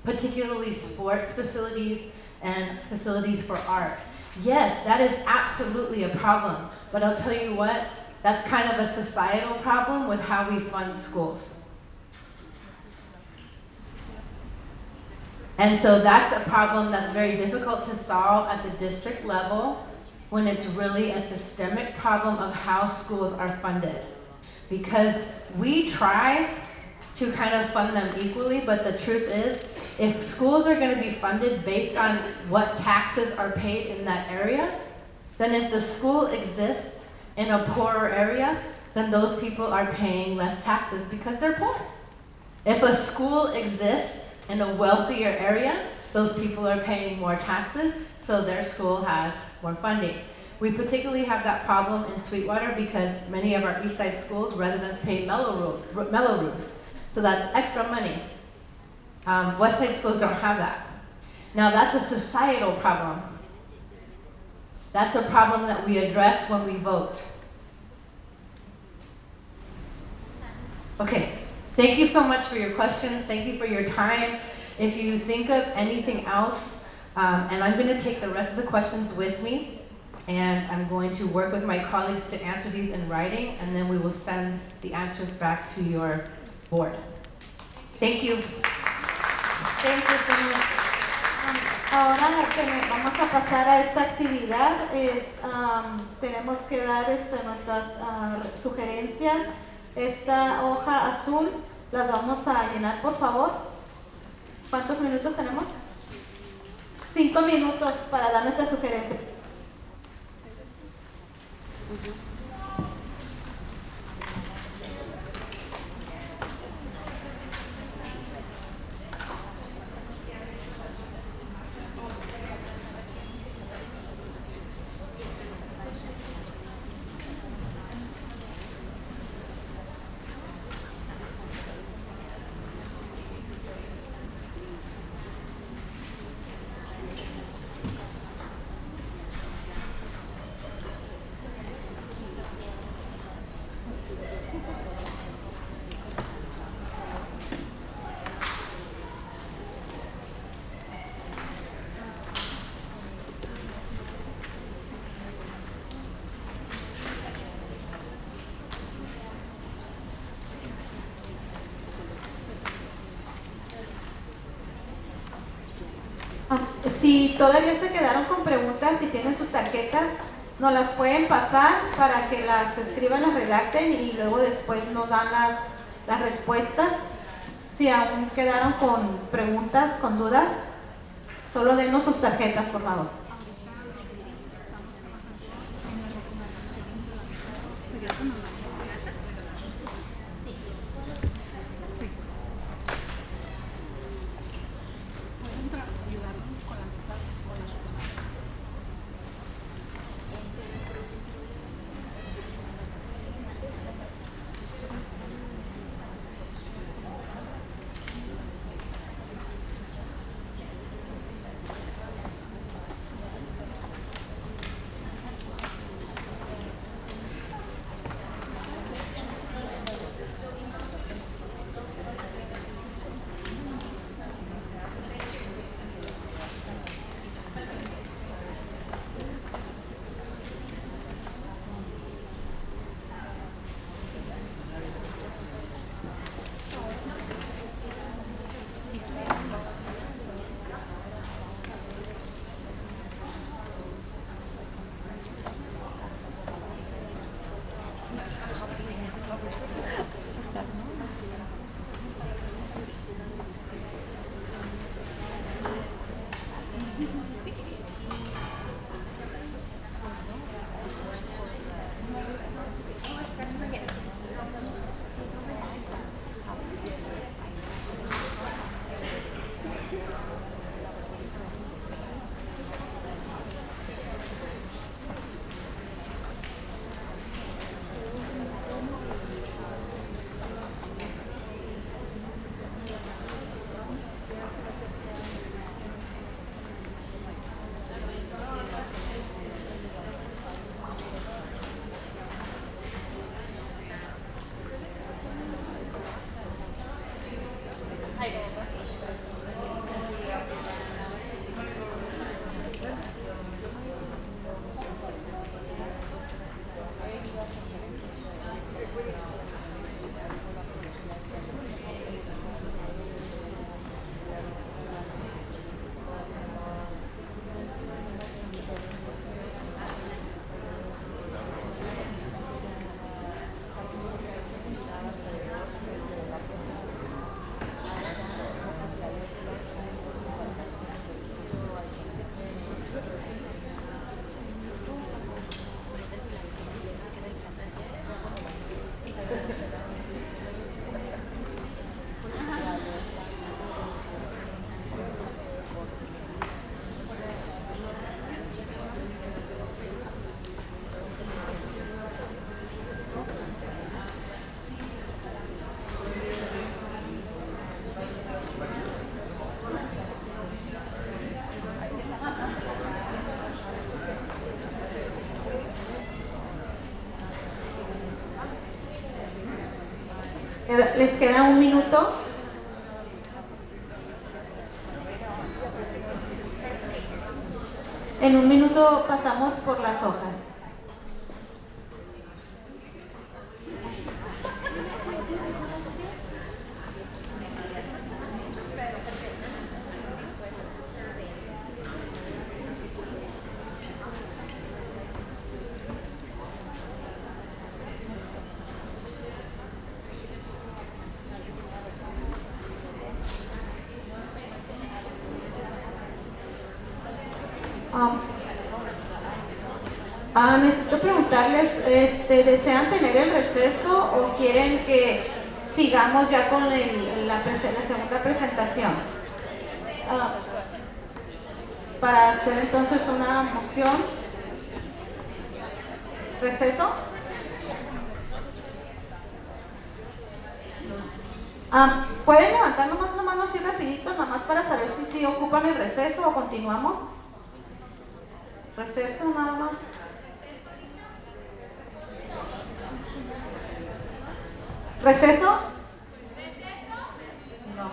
particularly sports facilities and facilities for art. Yes, that is absolutely a problem, but I'll tell you what, that's kind of a societal problem with how we fund schools. And so that's a problem that's very difficult to solve at the district level when it's really a systemic problem of how schools are funded. Because we try to kind of fund them equally, but the truth is, if schools are going to be funded based on what taxes are paid in that area, then if the school exists in a poorer area, then those people are paying less taxes because they're poor. If a school exists in a wealthier area, those people are paying more taxes, so their school has more funding. We particularly have that problem in Sweetwater because many of our East Side schools, residents pay mellow roofs, so that's extra money. West Side schools don't have that. Now that's a societal problem. That's a problem that we address when we vote. Okay. Thank you so much for your questions. Thank you for your time. If you think of anything else, and I'm going to take the rest of the questions with me, and I'm going to work with my colleagues to answer these in writing, and then we will send the answers back to your board. Thank you. Thank you, señor. Ahora vamos a pasar a esta actividad. Tenemos que dar nuestras sugerencias. Esta hoja azul las vamos a llenar, por favor. ¿Cuántos minutos tenemos? 5 minutos para dar nuestra sugerencia. Si todavía se quedaron con preguntas, si tienen sus tarjetas, nos las pueden pasar para que las escriban, las redacten y luego después nos dan las respuestas. Si aún quedaron con preguntas, con dudas, solo dennos sus tarjetas, por favor. Les queda un minuto. En un minuto pasamos por las hojas. Necesito preguntarles, ¿desean tener el receso o quieren que sigamos ya con la segunda presentación? Para hacer entonces una moción. ¿Receso? ¿Pueden levantar nomás la mano así rapidito, nada más para saber si ocupan el receso o continuamos? Receso nada más. ¿Receso? No.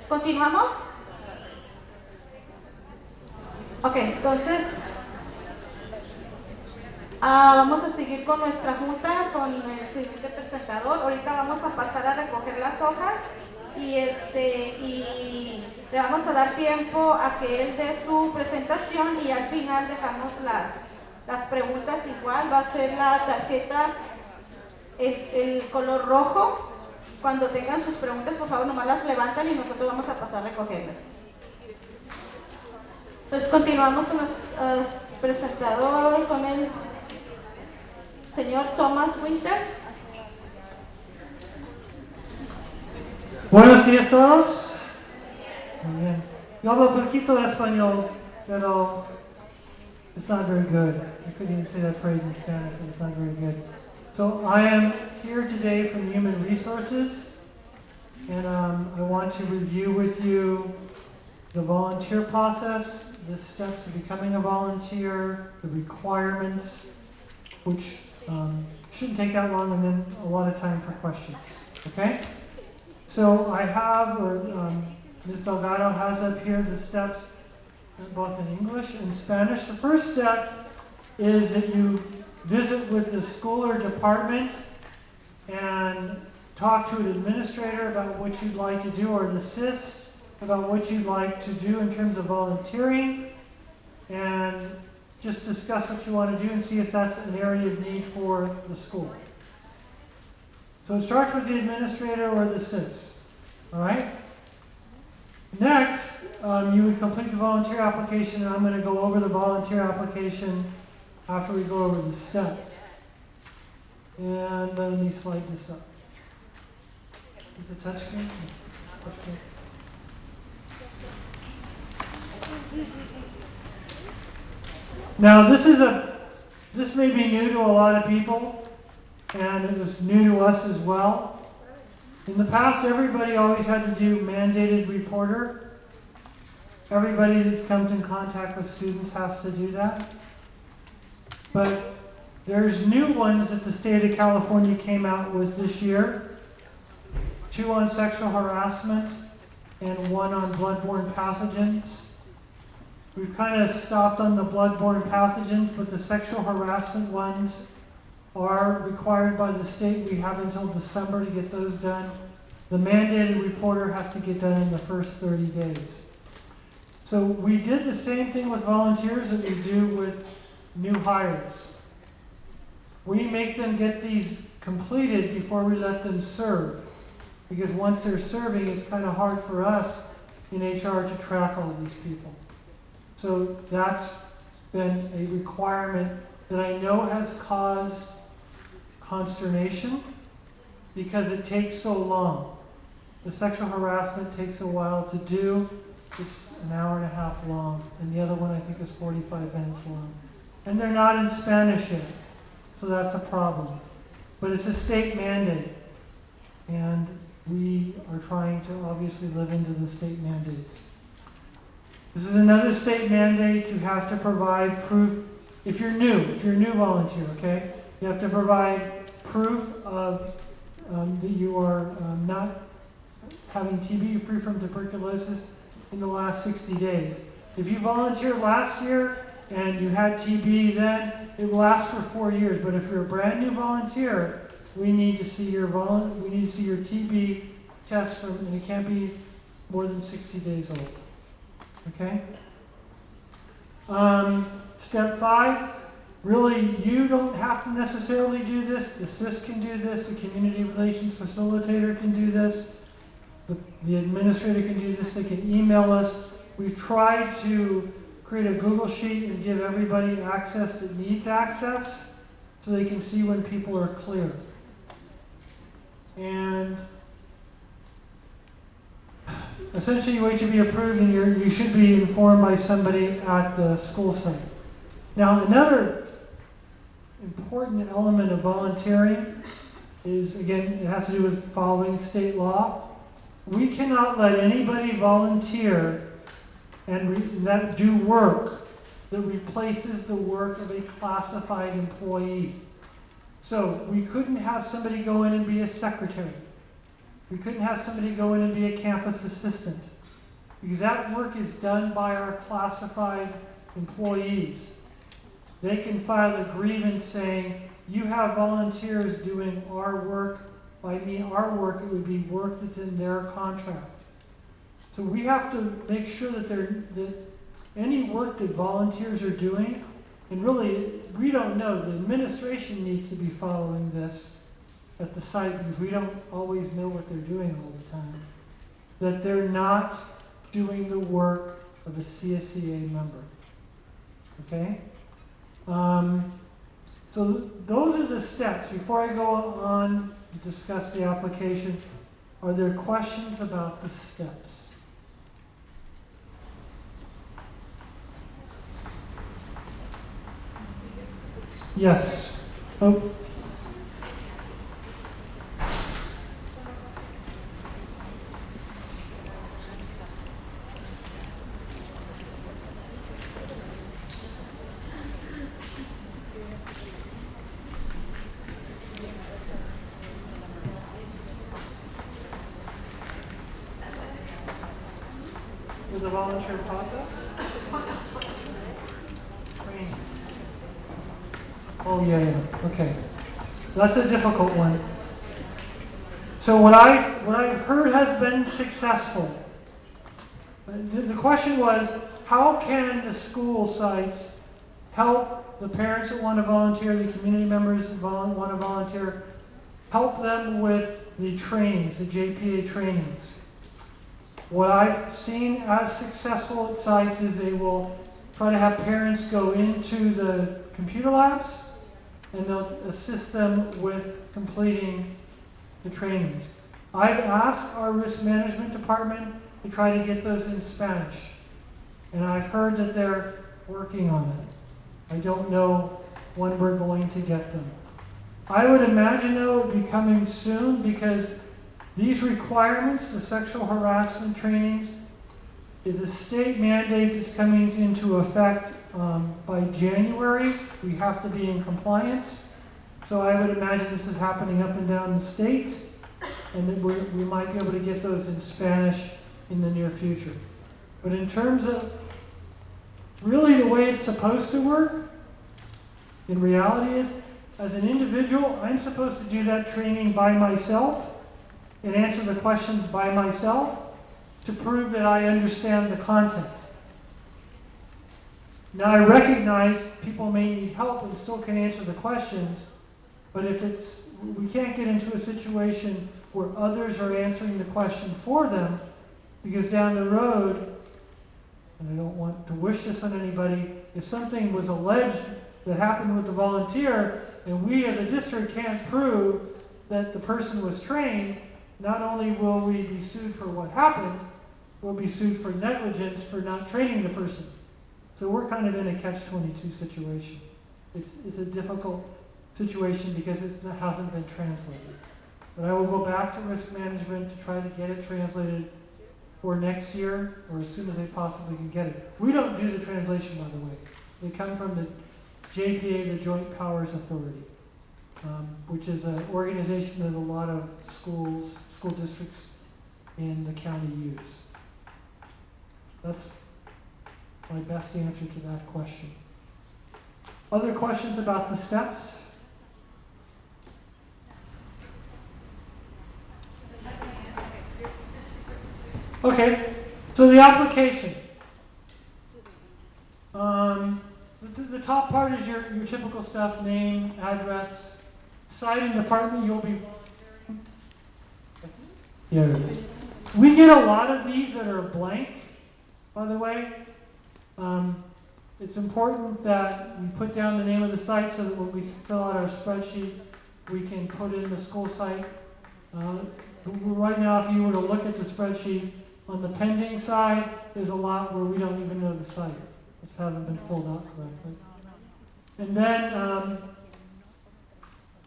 ¿Continuamos? Ok, entonces vamos a seguir con nuestra junta, con el siguiente presentador. Ahorita vamos a pasar a recoger las hojas y le vamos a dar tiempo a que él dé su presentación y al final dejamos las preguntas igual. Va a ser la tarjeta el color rojo. Cuando tengan sus preguntas, por favor, nomás las levantan y nosotros vamos a pasar a recogerlas. Entonces continuamos con los presentador, con el señor Thomas Winter. Buenos días a todos. Muy bien. Yo hablo poquito de español, pero it's not very good. I couldn't even say that phrase in Spanish, and it's not very good. So I am here today from Human Resources, and I want to review with you the volunteer process, the steps of becoming a volunteer, the requirements, which shouldn't take that long, and then a lot of time for questions, okay? So I have, Ms. Delgado has up here the steps, both in English and Spanish. The first step is that you visit with the school or department and talk to an administrator about what you'd like to do, or an assist about what you'd like to do in terms of volunteering, and just discuss what you want to do and see if that's an area of need for the school. So it starts with the administrator or the SIS, all right? Next, you would complete the volunteer application, and I'm going to go over the volunteer application after we go over the steps. And let me slide this up. Is it touchscreen? Touchscreen. Now this may be new to a lot of people, and it was new to us as well. In the past, everybody always had to do mandated reporter. Everybody that comes in contact with students has to do that. But there's new ones that the state of California came out with this year. 2 on sexual harassment and 1 on bloodborne pathogens. We've kind of stopped on the bloodborne pathogens, but the sexual harassment ones are required by the state. We have until December to get those done. The mandated reporter has to get done in the first 30 days. So we did the same thing with volunteers that we do with new hires. We make them get these completed before we let them serve. Because once they're serving, it's kind of hard for us in HR to track all these people. So that's been a requirement that I know has caused consternation because it takes so long. The sexual harassment takes a while to do. It's an hour and a half long, and the other one I think is 45 minutes long. And they're not in Spanish yet, so that's a problem. But it's a state mandate, and we are trying to obviously live into the state mandates. This is another state mandate. You have to provide proof. If you're a new volunteer, okay? You have to provide proof of that you are not having TB, free from tuberculosis in the last 60 days. If you volunteered last year and you had TB then, it will last for 4 years. But if you're a brand new volunteer, we need to see your TB test and it can't be more than 60 days old. Okay? Step 5, really, you don't have to necessarily do this. The SIS can do this. The community relations facilitator can do this. The administrator can do this. They can email us. We've tried to create a Google Sheet and give everybody access that needs access so they can see when people are clear. And essentially you wait to be approved and you should be informed by somebody at the school site. Now another important element of volunteering is, again, it has to do with following state law. We cannot let anybody volunteer and that do work that replaces the work of a classified employee. So we couldn't have somebody go in and be a secretary. We couldn't have somebody go in and be a campus assistant, because that work is done by our classified employees. They can file a grievance saying, you have volunteers doing our work. By me, our work, it would be work that's in their contract. So we have to make sure that any work that volunteers are doing, and really, we don't know, the administration needs to be following this at the site because we don't always know what they're doing all the time, that they're not doing the work of a CSCA member. Okay? So those are the steps. Before I go on to discuss the application, are there questions about the steps? Yes. Oh. With the volunteer process? Training. Oh, yeah. Okay. That's a difficult one. So what I've heard has been successful. The question was, how can the school sites help the parents that want to volunteer, the community members that want to volunteer, help them with the trainings, the JPA trainings? What I've seen as successful at sites is they will try to have parents go into the computer labs and they'll assist them with completing the trainings. I've asked our risk management department to try to get those in Spanish, and I've heard that they're working on it. I don't know when we're going to get them. I would imagine, though, it would be coming soon because these requirements, the sexual harassment trainings, is a state mandate that's coming into effect by January. We have to be in compliance. So I would imagine this is happening up and down the state, and that we might be able to get those in Spanish in the near future. But in terms of really the way it's supposed to work, in reality is, as an individual, I'm supposed to do that training by myself and answer the questions by myself to prove that I understand the content. Now I recognize people may need help and still can answer the questions, but we can't get into a situation where others are answering the question for them, because down the road, and I don't want to wish this on anybody, if something was alleged that happened with the volunteer, and we as a district can't prove that the person was trained, not only will we be sued for what happened, we'll be sued for negligence for not training the person. So we're kind of in a catch-22 situation. It's a difficult situation because it hasn't been translated. But I will go back to risk management to try to get it translated for next year, or as soon as they possibly can get it. We don't do the translation, by the way. They come from the JPA, the Joint Powers Authority. which is an organization that a lot of school districts in the county use. That's my best answer to that question. Other questions about the steps? Okay, so the application. The top part is your typical stuff, name, address, site and department you'll be Here it is. We get a lot of these that are blank, by the way. It's important that we put down the name of the site so that when we fill out our spreadsheet, we can put in the school site. Right now, if you were to look at the spreadsheet, on the pending side, there's a lot where we don't even know the site. It hasn't been filled out correctly. And then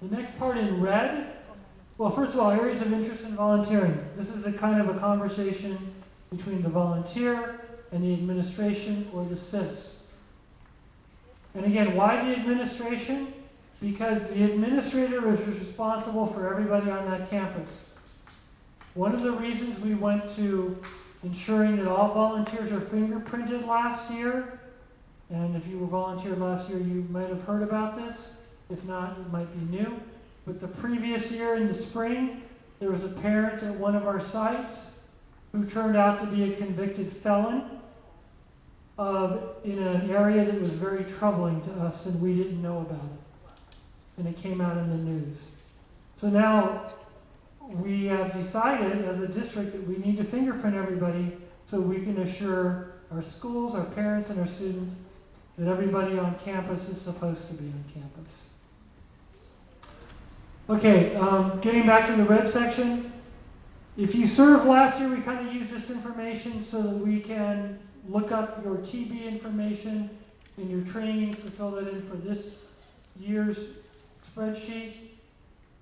the next part in red, well, first of all, areas of interest in volunteering. This is a kind of a conversation between the volunteer and the administration or the SIS. And again, why the administration? Because the administrator is responsible for everybody on that campus. One of the reasons we went to ensuring that all volunteers are fingerprinted last year, and if you were volunteered last year, you might have heard about this. If not, it might be new. But the previous year in the spring, there was a parent at one of our sites who turned out to be a convicted felon in an area that was very troubling to us, and we didn't know about it. And it came out in the news. So now we have decided as a district that we need to fingerprint everybody so we can assure our schools, our parents, and our students that everybody on campus is supposed to be on campus. Okay, getting back to the red section. If you served last year, we kind of use this information so that we can look up your TB information and your training to fill that in for this year's spreadsheet.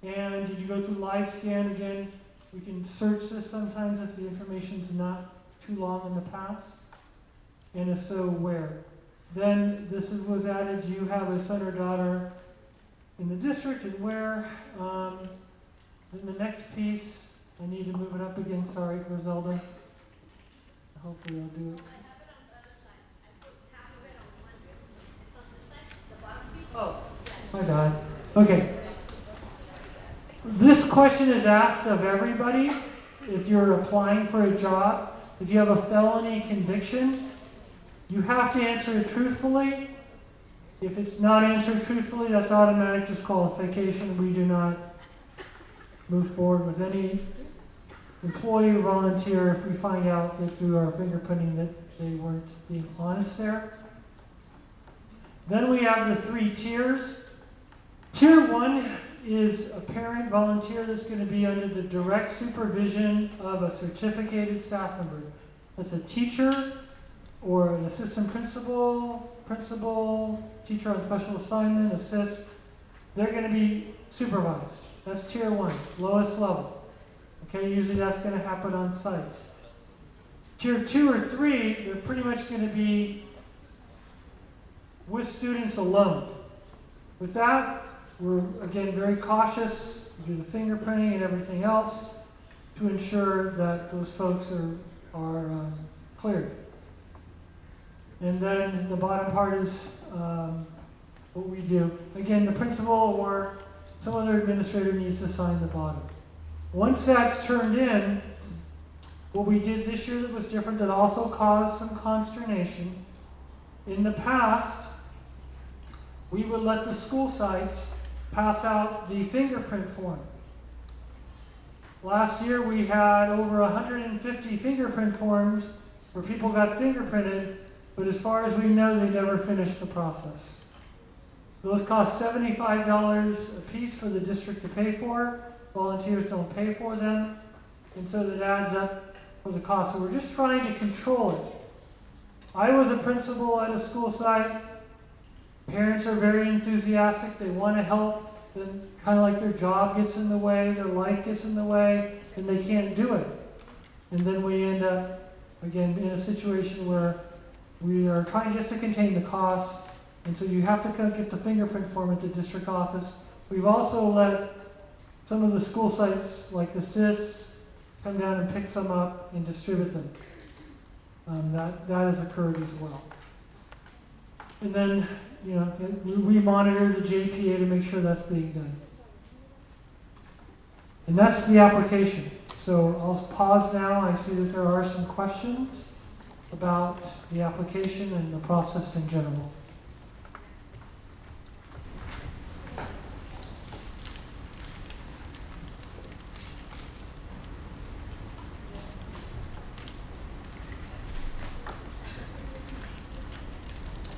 And did you go through live scan again? We can search this sometimes if the information's not too long in the past. And if so, where? Then this was added, do you have a son or daughter in the district and where? Then the next piece, I need to move it up again, sorry, Griselda. Hopefully I'll do it. Oh, my God. Okay. This question is asked of everybody. If you're applying for a job, if you have a felony conviction, you have to answer it truthfully. If it's not answered truthfully, that's automatic disqualification. We do not move forward with any employee or volunteer if we find out that through our fingerprinting that they weren't being honest there. Then we have the 3 tiers. Tier 1 is a parent volunteer that's going to be under the direct supervision of a certificated staff member. That's a teacher or an assistant principal, teacher on special assignment, assist. They're going to be supervised. That's tier 1, lowest level. Okay, usually that's going to happen on sites. Tier 2 or 3, they're pretty much going to be with students alone. With that, we're again very cautious, we do the fingerprinting and everything else to ensure that those folks are cleared. And then the bottom part is what we do. Again, the principal or some other administrator needs to sign the bottom. Once that's turned in, what we did this year that was different that also caused some consternation, in the past, we would let the school sites pass out the fingerprint form. Last year we had over 150 fingerprint forms where people got fingerprinted, but as far as we know, they never finished the process. Those cost $75 a piece for the district to pay for. Volunteers don't pay for them, and so that adds up for the cost. So we're just trying to control it. I was a principal at a school site. Parents are very enthusiastic. They want to help. Then kind of like their job gets in the way, their life gets in the way, and they can't do it. And then we end up, again, in a situation where we are trying just to contain the costs. And so you have to get the fingerprint form at the district office, We've also let some of the school sites, like the CIS, come down and pick some up and distribute them. That has occurred as well. And then, we monitor the JPA to make sure that's being done. And that's the application. So I'll pause now. I see that there are some questions about the application and the process in general.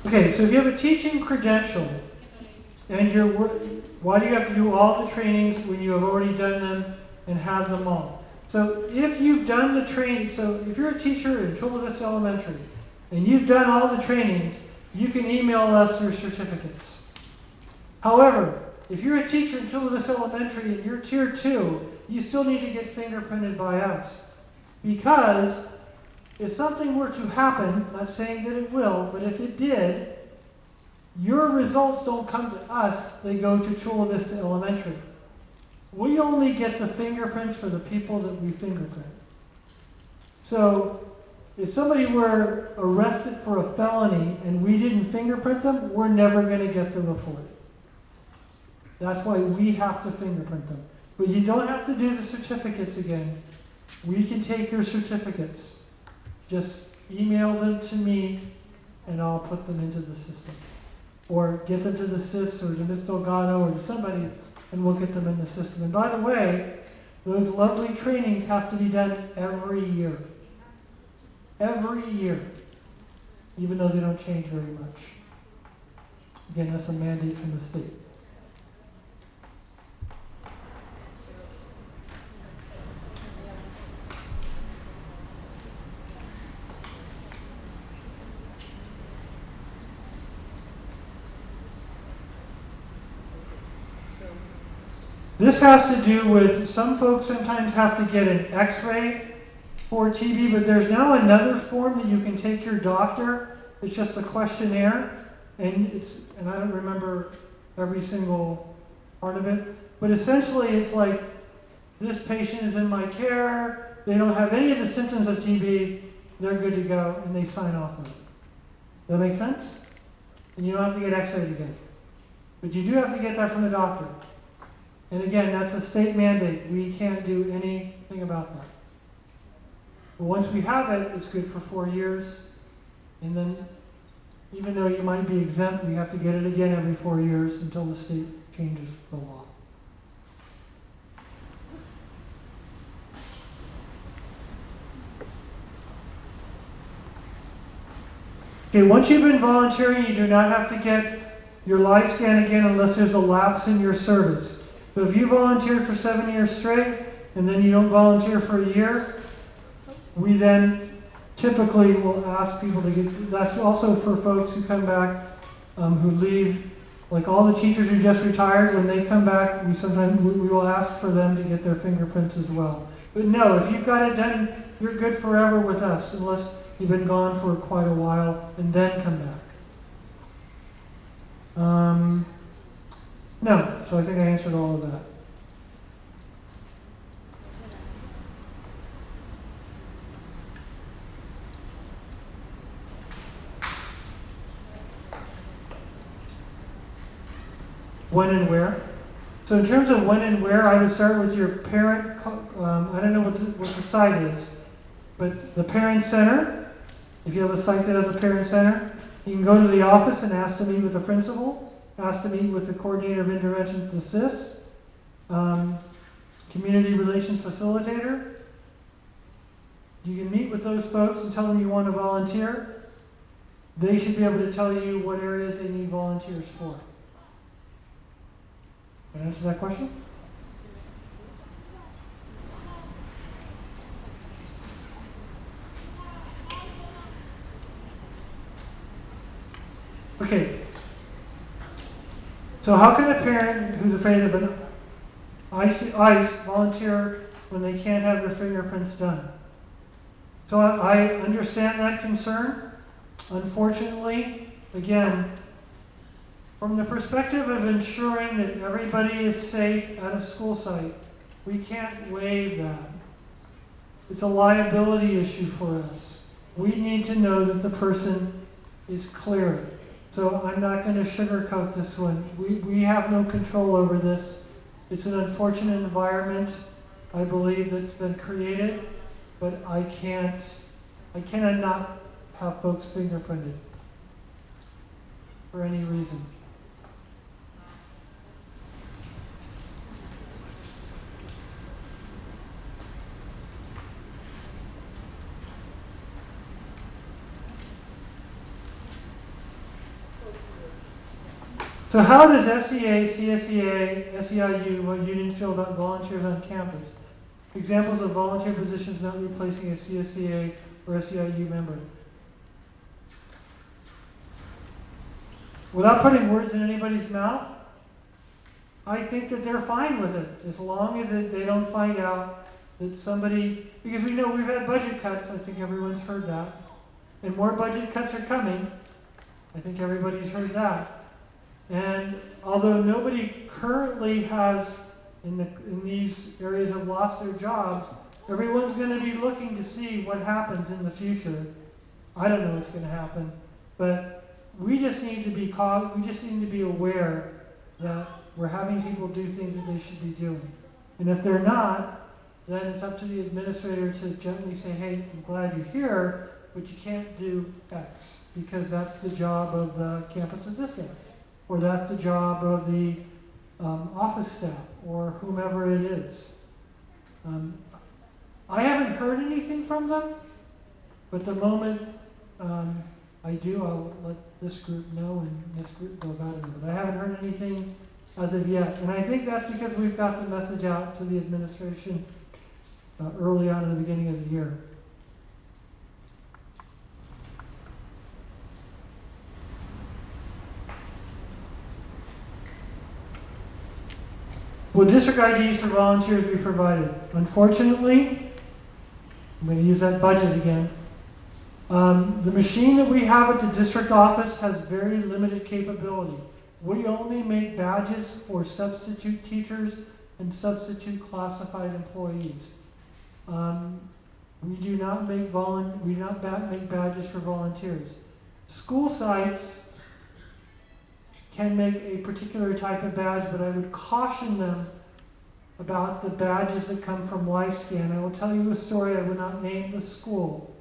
Okay, so if you have a teaching credential, and why do you have to do all the trainings when you have already done them and have them all? So if you've done the training, so if you're a teacher in Chula Vista Elementary, and you've done all the trainings, you can email us your certificates. However, if you're a teacher in Chula Vista Elementary and you're Tier 2, you still need to get fingerprinted by us. Because if something were to happen, not saying that it will, but if it did, your results don't come to us, they go to Chula Vista Elementary. We only get the fingerprints for the people that we fingerprint. So, if somebody were arrested for a felony and we didn't fingerprint them, we're never going to get the report. That's why we have to fingerprint them. But you don't have to do the certificates again. We can take your certificates. Just email them to me and I'll put them into the system. Or get them to the CIS or to Ms. Delgado or to somebody and we'll get them in the system. And by the way, those lovely trainings have to be done every year. Every year. Even though they don't change very much. Again, that's a mandate from the state. This has to do with, some folks sometimes have to get an x-ray for TB, but there's now another form that you can take your doctor. It's just a questionnaire, and I don't remember every single part of it, but essentially it's like, this patient is in my care, they don't have any of the symptoms of TB, they're good to go, and they sign off on it. Does that make sense? And you don't have to get x-rayed again. But you do have to get that from the doctor. And again, that's a state mandate. We can't do anything about that. But once we have it, it's good for 4 years. And then, even though you might be exempt, we have to get it again every 4 years until the state changes the law. Okay, once you've been volunteering, you do not have to get your live scan again unless there's a lapse in your service. So if you volunteered for 7 years straight, and then you don't volunteer for a year, we then typically will ask people to get, that's also for folks who come back, who leave, like all the teachers who just retired, when they come back, we will ask for them to get their fingerprints as well. But no, if you've got it done, you're good forever with us, unless you've been gone for quite a while, and then come back. No, so I think I answered all of that. When and where? So in terms of when and where, I would start with your parent, I don't know what the site is, but the parent center, if you have a site that has a parent center, you can go to the office and ask to meet with the principal. Asked to meet with the coordinator of intervention at the CIS, community relations facilitator. You can meet with those folks and tell them you want to volunteer. They should be able to tell you what areas they need volunteers for. Can I answer that question? Okay. So how can a parent who's afraid of an ICE volunteer when they can't have their fingerprints done? So I understand that concern. Unfortunately, again, From the perspective of ensuring that everybody is safe at a school site, we can't waive that. It's a liability issue for us. We need to know that the person is clear. So I'm not going to sugarcoat this one. We have no control over this. It's an unfortunate environment, I believe, that's been created, but I cannot not have folks fingerprinted for any reason. So how does SEA, CSEA, SEIU, what unions feel about volunteers on campus? Examples of volunteer positions not replacing a CSEA or SEIU member. Without putting words in anybody's mouth, I think that they're fine with it, as long as they don't find out that somebody, because we know we've had budget cuts, I think everyone's heard that, and more budget cuts are coming. I think everybody's heard that. And although nobody currently has, in these areas, have lost their jobs, everyone's going to be looking to see what happens in the future. I don't know what's going to happen, but we just need to be aware that we're having people do things that they should be doing. And if they're not, then it's up to the administrator to gently say, hey, I'm glad you're here, but you can't do X, because that's the job of the campus assistant, or that's the job of the office staff, or whomever it is. I haven't heard anything from them, but the moment I do, I'll let this group know and this group go about it. But I haven't heard anything as of yet. And I think that's because we've got the message out to the administration early on in the beginning of the year. Will district IDs for volunteers be provided? Unfortunately, I'm going to use that budget again. The machine that we have at the district office has very limited capability. We only make badges for substitute teachers and substitute classified employees. We do not make badges for volunteers. School sites can make a particular type of badge, but I would caution them about the badges that come from LifeScan. I will tell you a story. I will not name the school.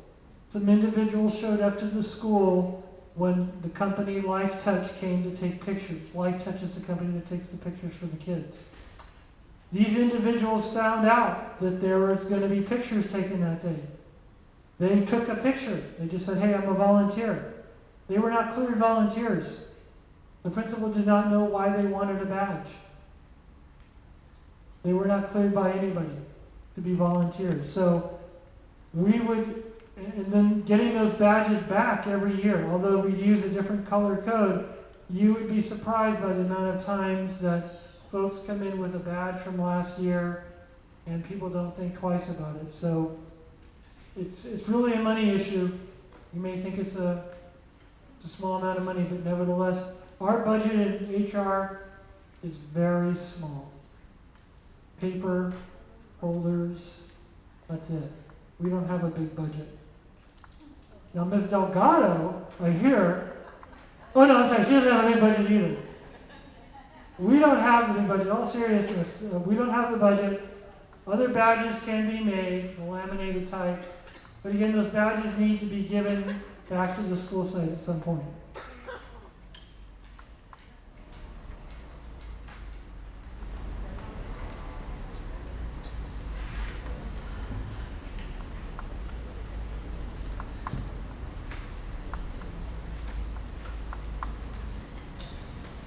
Some individuals showed up to the school when the company LifeTouch came to take pictures. LifeTouch is the company that takes the pictures for the kids. These individuals found out that there was going to be pictures taken that day. They took a picture. They just said, hey, I'm a volunteer. They were not cleared volunteers. The principal did not know why they wanted a badge. They were not cleared by anybody to be volunteers. So we would, and then getting those badges back every year, although we use a different color code, you would be surprised by the amount of times that folks come in with a badge from last year and people don't think twice about it. So it's really a money issue. You may think it's a small amount of money, but nevertheless, our budget in HR is very small. Paper, folders, that's it. We don't have a big budget. Now, Ms. Delgado, I hear, oh no, I'm sorry, she doesn't have a big budget either. We don't have the big budget, in all seriousness, we don't have the budget. Other badges can be made, the laminated type, but again, those badges need to be given back to the school site at some point.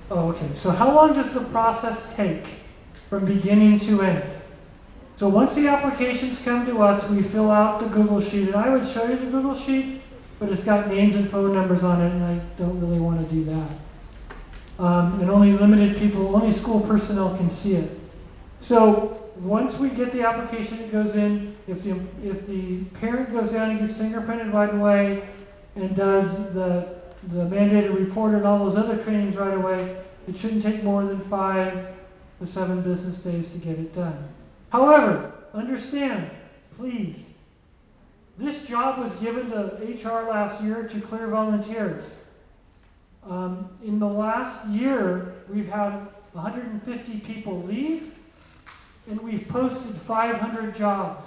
Oh, okay. So how long does the process take from beginning to end? So once the applications come to us, we fill out the Google Sheet. And I would show you the Google Sheet, but it's got names and phone numbers on it, and I don't really want to do that. And only limited people, only school personnel can see it. So once we get the application, it goes in. If the parent goes down and gets fingerprinted right away and does the the mandated reporter and all those other trainings right away, it shouldn't take more than 5 to 7 business days to get it done. However, understand, please, this job was given to HR last year to clear volunteers. In the last year, we've had 150 people leave, and we've posted 500 jobs.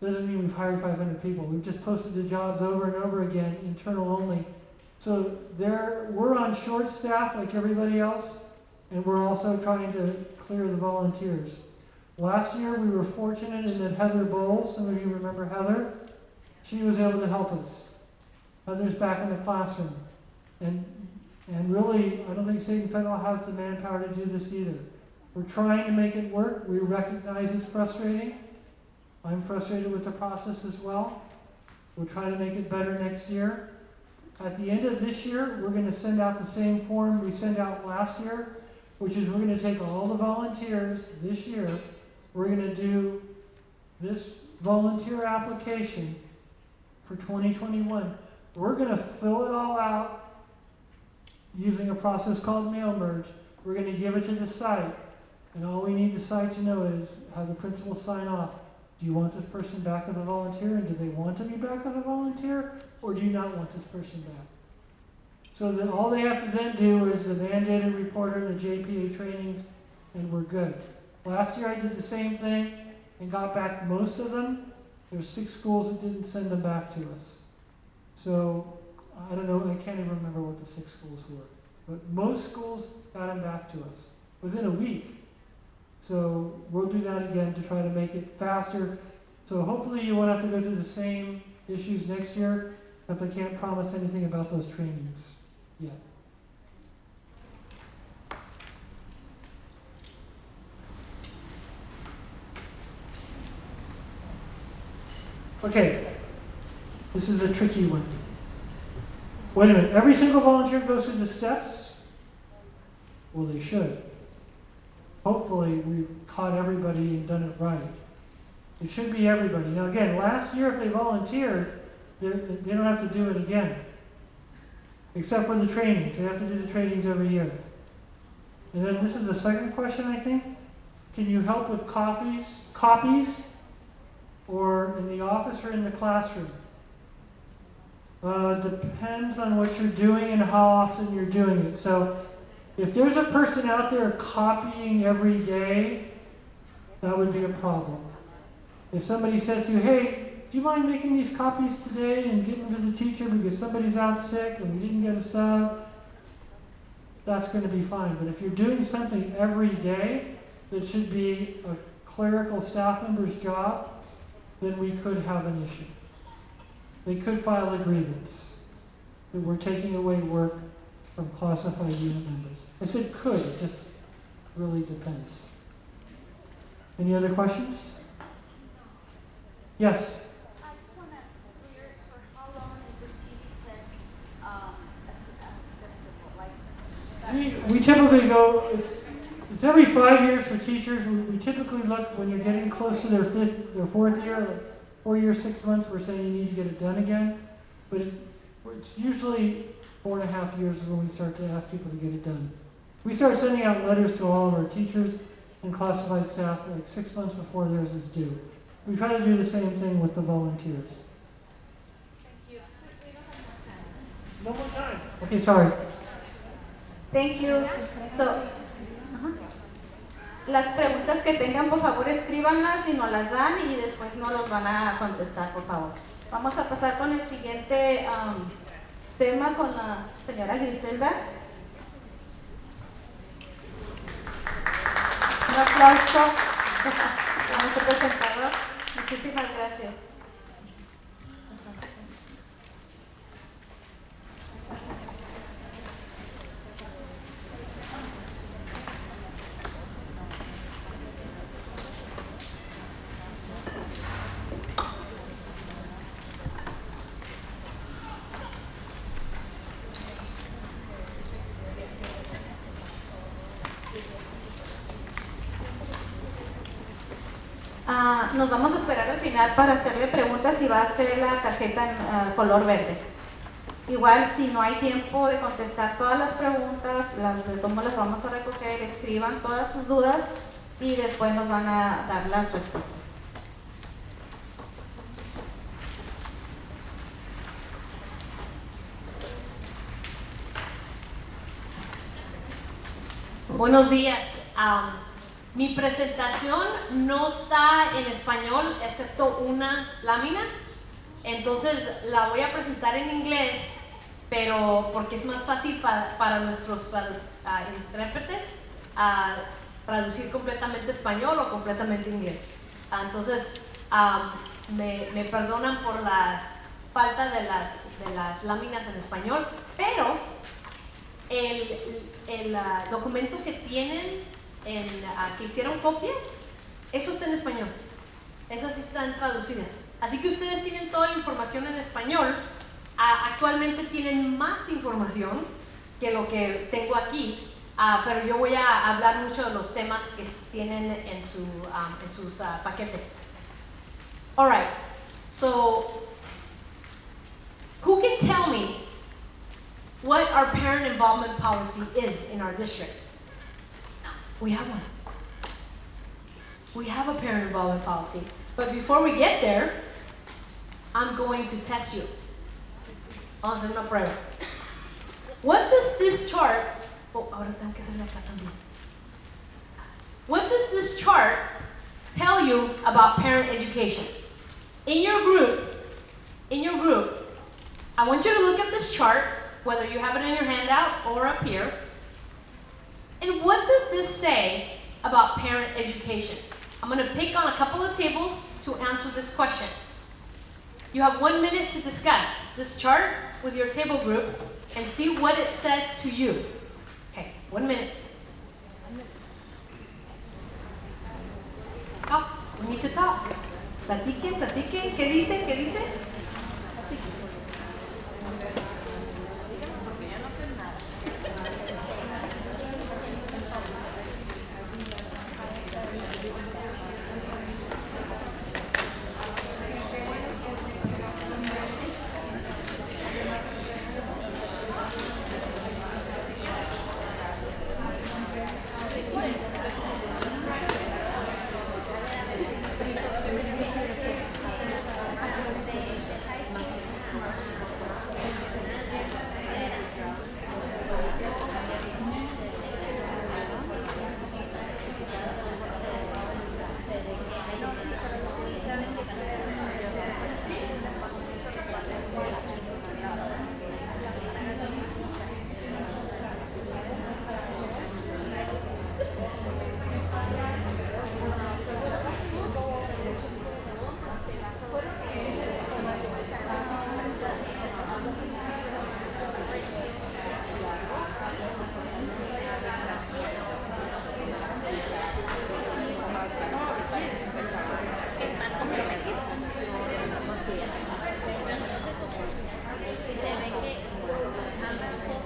Doesn't mean we've hired 500 people. We've just posted the jobs over and over again, internal only. So we're on short staff like everybody else, and we're also trying to clear the volunteers. Last year, we were fortunate in that Heather Bowles, some of you remember Heather, she was able to help us. Heather's back in the classroom. And really, I don't think Satan Federal has the manpower to do this either. We're trying to make it work. We recognize it's frustrating. I'm frustrated with the process as well. We'll try to make it better next year. At the end of this year, we're going to send out the same form we sent out last year, which is we're going to take all the volunteers this year. We're going to do this volunteer application for 2021. We're going to fill it all out using a process called mail merge. We're going to give it to the site. And all we need the site to know is have the principal sign off. Do you want this person back as a volunteer, and do they want to be back as a volunteer, or do you not want this person back? So then all they have to then do is the mandated reporter and the JPA trainings, and we're good. Last year I did the same thing and got back most of them. There's 6 schools that didn't send them back to us. So I don't know, I can't even remember what the 6 schools were. But most schools got them back to us within a week. So we'll do that again to try to make it faster. So hopefully you won't have to go through the same issues next year, but I can't promise anything about those trainings yet. Okay, this is a tricky one. Wait a minute, every single volunteer goes through the steps? Well, they should. Hopefully we've caught everybody and done it right. It should be everybody. Now again, last year if they volunteered, they don't have to do it again. Except for the trainings. They have to do the trainings every year. And then this is the second question, I think. Can you help with copies? Or in the office or in the classroom? Depends on what you're doing and how often you're doing it. So if there's a person out there copying every day, that would be a problem. If somebody says to you, hey, do you mind making these copies today and getting them to the teacher because somebody's out sick and we didn't get a sub, that's going to be fine. But if you're doing something every day that should be a clerical staff member's job, then we could have an issue. They could file a grievance that we're taking away work from classified unit members. I said could, it just really depends. Any other questions? Yes? I just want to clear for how long is the TB test acceptable? We typically go, it's every 5 years for teachers. We typically look when you're getting close to their 4th year, like 4 years, 6 months, we're saying you need to get it done again. But it's usually 4.5 years is when we start to ask people to get it done. We start sending out letters to all of our teachers and classified staff like 6 months before theirs is due. We try to do the same thing with the volunteers. Thank you. No more time. Okay, sorry. Thank you. So, las preguntas que tengan, por favor, escríbanlas y nos las dan y después nos los van a contestar, por favor. Vamos a pasar con el siguiente tema con la señora Griselda. Un aplauso a nuestro presentador. Muchísimas gracias. Nos vamos a esperar al final para hacerle preguntas y va a ser la tarjeta en color verde. Igual si no hay tiempo de contestar todas las preguntas, las de cómo las vamos a recoger, escriban todas sus dudas y después nos van a dar las respuestas. Buenos días. Mi presentación no está en español excepto una lámina, entonces la voy a presentar en inglés, pero porque es más fácil para nuestros intérpretes traducir completamente español o completamente inglés. Entonces me perdonan por la falta de las láminas en español, pero el documento que tienen, que hicieron copias, eso está en español. Esas sí están traducidas. Así que ustedes tienen toda la información en español. Actualmente tienen más información que lo que tengo aquí, pero yo voy a hablar mucho de los temas que tienen en sus paquetes. All right. So, who can tell me what our parent involvement policy is in our district? We have one. We have a parent involvement policy. But before we get there, I'm going to test you. Vamos a hacer una prueba. What does this chart, ahora tengo que hacerlo acá también. What does this chart tell you about parent education? In your group, I want you to look at this chart, whether you have it in your handout or up here. And what does this say about parent education? I'm going to pick on a couple of tables to answer this question. You have 1 minute to discuss this chart with your table group and see what it says to you. Okay, 1 minute. Oh, we need to talk. Platiquen, platiquen. ¿Qué dice? ¿Qué dice?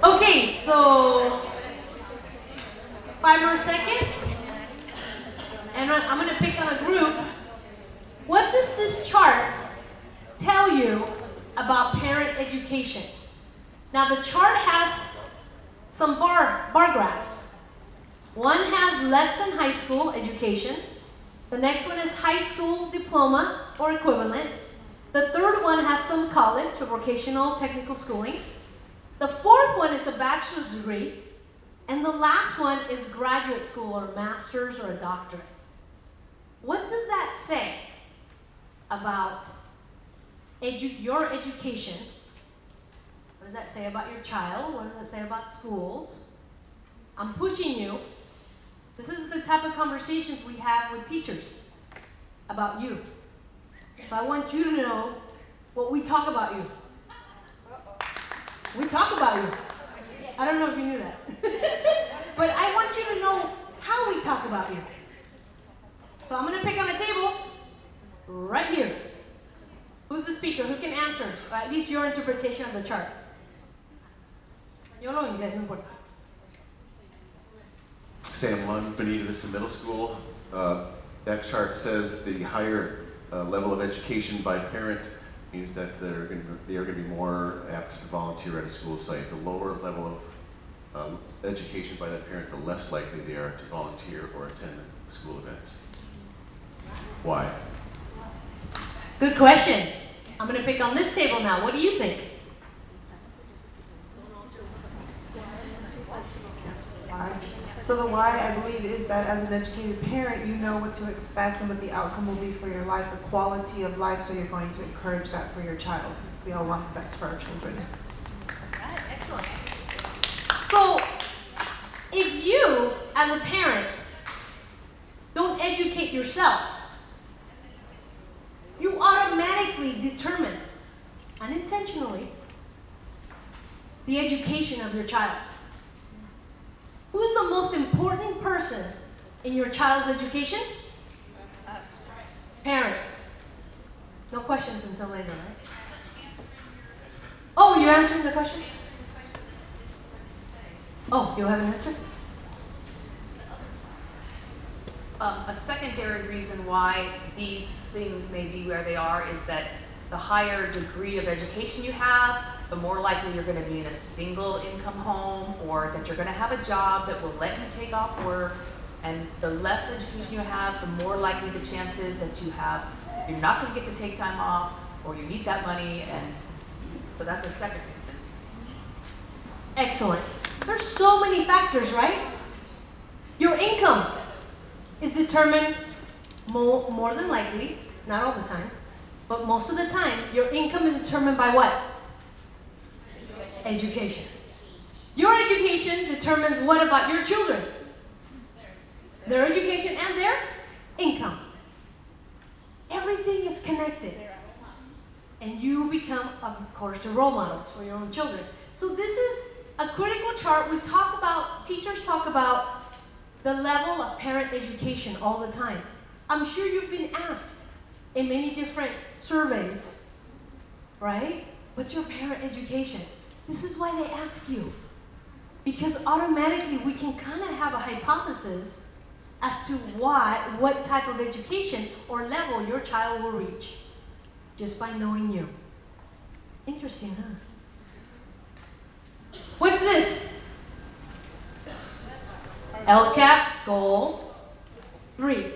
Okay, so 5 more seconds, and I'm going to pick on a group. What does this chart tell you about parent education? Now the chart has some bar graphs. One has less than high school education. The next one is high school diploma or equivalent. The third one has some college or vocational technical schooling. The fourth one is a bachelor's degree. And the last one is graduate school or master's or a doctorate. What does that say about your education? What does that say about your child? What does it say about schools? I'm pushing you. This is the type of conversations we have with teachers about you. So I want you to know what we talk about you. We talk about you. I don't know if you knew that. But I want you to know how we talk about you. So I'm going to pick on a table right here. Who's the speaker? Who can answer? Or at least your interpretation of the chart. Yo lo inglés, no importa. Sam Lund, Benita Vista Middle School. That chart says the higher level of education by parent means that they are going to be more apt to volunteer at a school site. The lower level of education by that parent, the less likely they are to volunteer or attend a school event. Why? Good question. I'm going to pick on this table now. What do you think? Why? So the why, I believe, is that as an educated parent, you know what to expect and what the outcome will be for your life, the quality of life, so you're going to encourage that for your child, because we all want the best for our children. Right, excellent. So, if you, as a parent, don't educate yourself, you automatically determine, unintentionally, the education of your child. Who's the most important person in your child's education? Parents. No questions until later, right? Oh, you're answering the question? Oh, you have an answer? A secondary reason why these things may be where they are is that the higher degree of education you have, the more likely you're going to be in a single income home, or that you're going to have a job that will let you take off work. And the less education you have, the more likely the chances that you're not going to get to take time off, or you need that money. And so that's a second reason. Excellent. There's so many factors, right? Your income is determined more than likely, not all the time, but most of the time, your income is determined by what? Education. Your education determines what about your children? Their education and their income. Everything is connected. And you become, of course, the role models for your own children. So this is a critical chart. Teachers talk about the level of parent education all the time. I'm sure you've been asked in many different surveys, right? What's your parent education? This is why they ask you. Because automatically we can kind of have a hypothesis as to what type of education or level your child will reach just by knowing you. Interesting, huh? What's this? LCAP Goal 3.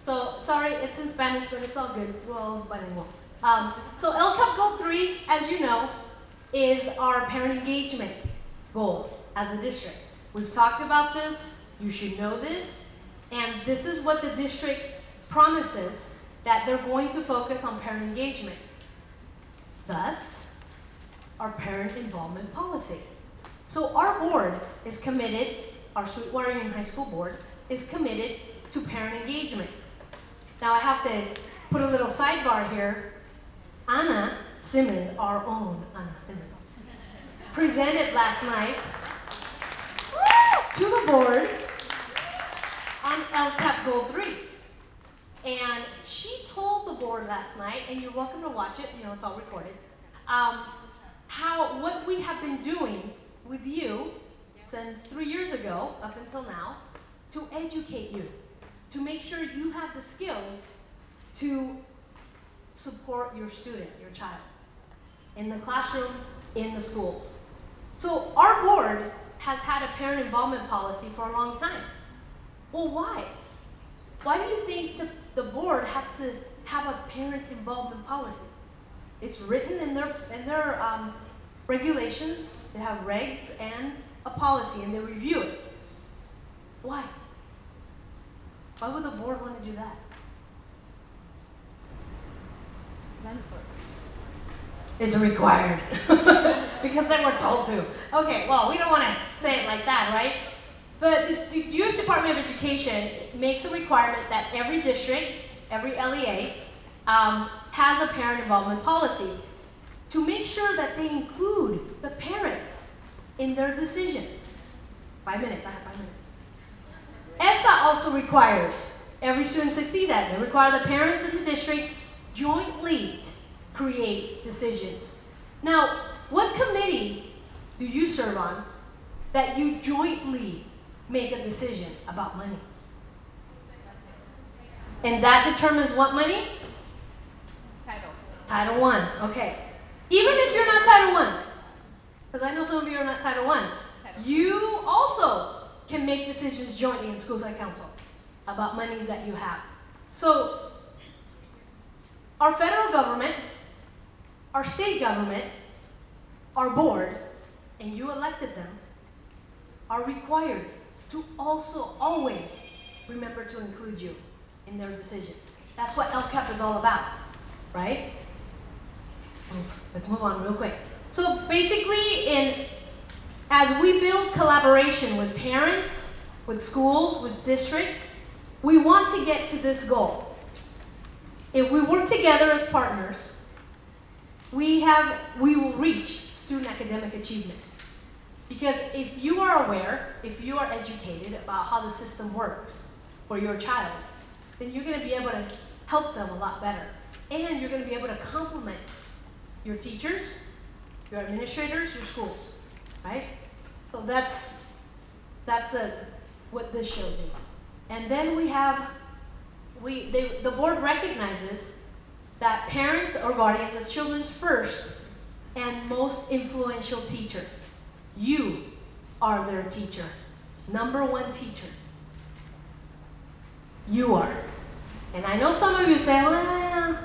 So, sorry, it's in Spanish, but it's all good. We're all bilingual. So LCAP Goal 3, as you know, is our parent engagement goal as a district. We've talked about this. You should know this. And this is what the district promises, that they're going to focus on parent engagement. Thus, our parent involvement policy. So our board is committed, our Sweetwater Union High School board is committed to parent engagement. Now I have to put a little sidebar here. Anna Simmons, our own Anna Simmons, presented last night to the board on LCAP Goal 3. And she told the board last night, and you're welcome to watch it, it's all recorded, what we have been doing with you since 3 years ago up until now to educate you, to make sure you have the skills to support your student, your child, in the classroom, in the schools. So our board has had a parent involvement policy for a long time. Well, why? Why do you think the board has to have a parent involvement policy? It's written in their regulations. They have regs and a policy, and they review it. Why? Why would the board want to do that? It's required. Because they were told to. Okay, well, we don't want to say it like that, right? But the U.S. Department of Education makes a requirement that every district, every LEA, has a parent involvement policy to make sure that they include the parents in their decisions. 5 minutes, I have 5 minutes. ESSA also requires every student to see that. They require the parents in the district jointly create decisions. Now, what committee do you serve on that you jointly make a decision about money? And that determines what money? Title I, okay. Even if you're not Title I, because I know some of you are not Title I, you also can make decisions jointly in school site council about monies that you have. So, our federal government, our state government, our board, and you elected them, are required to also always remember to include you in their decisions. That's what LCAP is all about, right? Let's move on real quick. So basically, as we build collaboration with parents, with schools, with districts, we want to get to this goal. If we work together as partners, we will reach student academic achievement. Because if you are aware, if you are educated about how the system works for your child, then you're going to be able to help them a lot better. And you're going to be able to complement your teachers, your administrators, your schools, right? So that's what this shows you. And then we have, the board recognizes that parents or guardians as children's first and most influential teacher. You are their teacher, number one teacher. You are. And I know some of you say, well,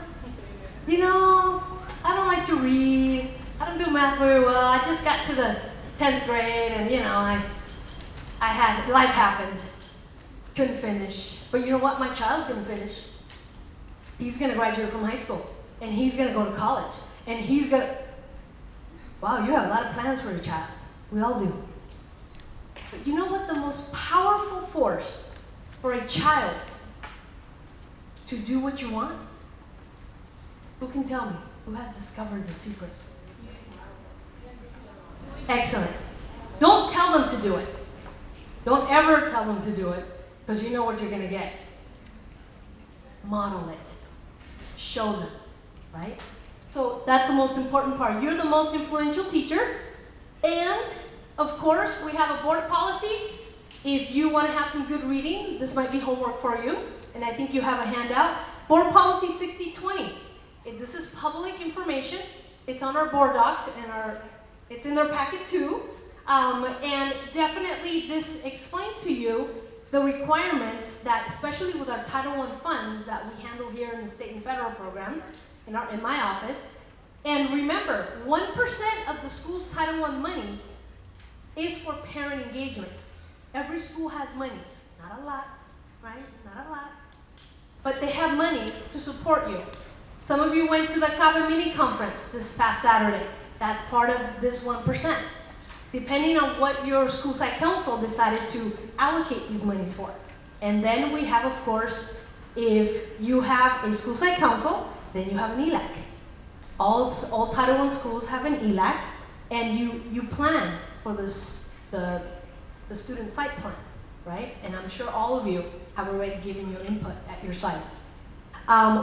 you know, I don't like to read, I don't do math very well, I just got to the 10th grade and you know, life happened, couldn't finish. But you know what, my child's gonna finish. He's gonna graduate from high school and he's gonna go to college and he's gonna, wow, you have a lot of plans for your child. We all do. But you know what the most powerful force for a child to do what you want? Who can tell me? Who has discovered the secret? Excellent. Don't tell them to do it. Don't ever tell them to do it, because you know what you're going to get. Model it. Show them, right? So that's the most important part. You're the most influential teacher. And, of course, we have a board policy. If you want to have some good reading, this might be homework for you. And I think you have a handout. Board policy 6020. This is public information. It's on our board docs and it's in their packet too. And definitely this explains to you the requirements that, especially with our Title I funds that we handle here in the state and federal programs in my office. And remember, 1% of the school's Title I monies is for parent engagement. Every school has money. Not a lot, right? Not a lot. But they have money to support you. Some of you went to the CAPA mini conference this past Saturday. That's part of this 1%. Depending on what your school site council decided to allocate these monies for. And then we have, of course, if you have a school site council, then you have an ELAC. All Title I schools have an ELAC, and you plan for this, the student site plan, right? And I'm sure all of you have already given your input at your sites.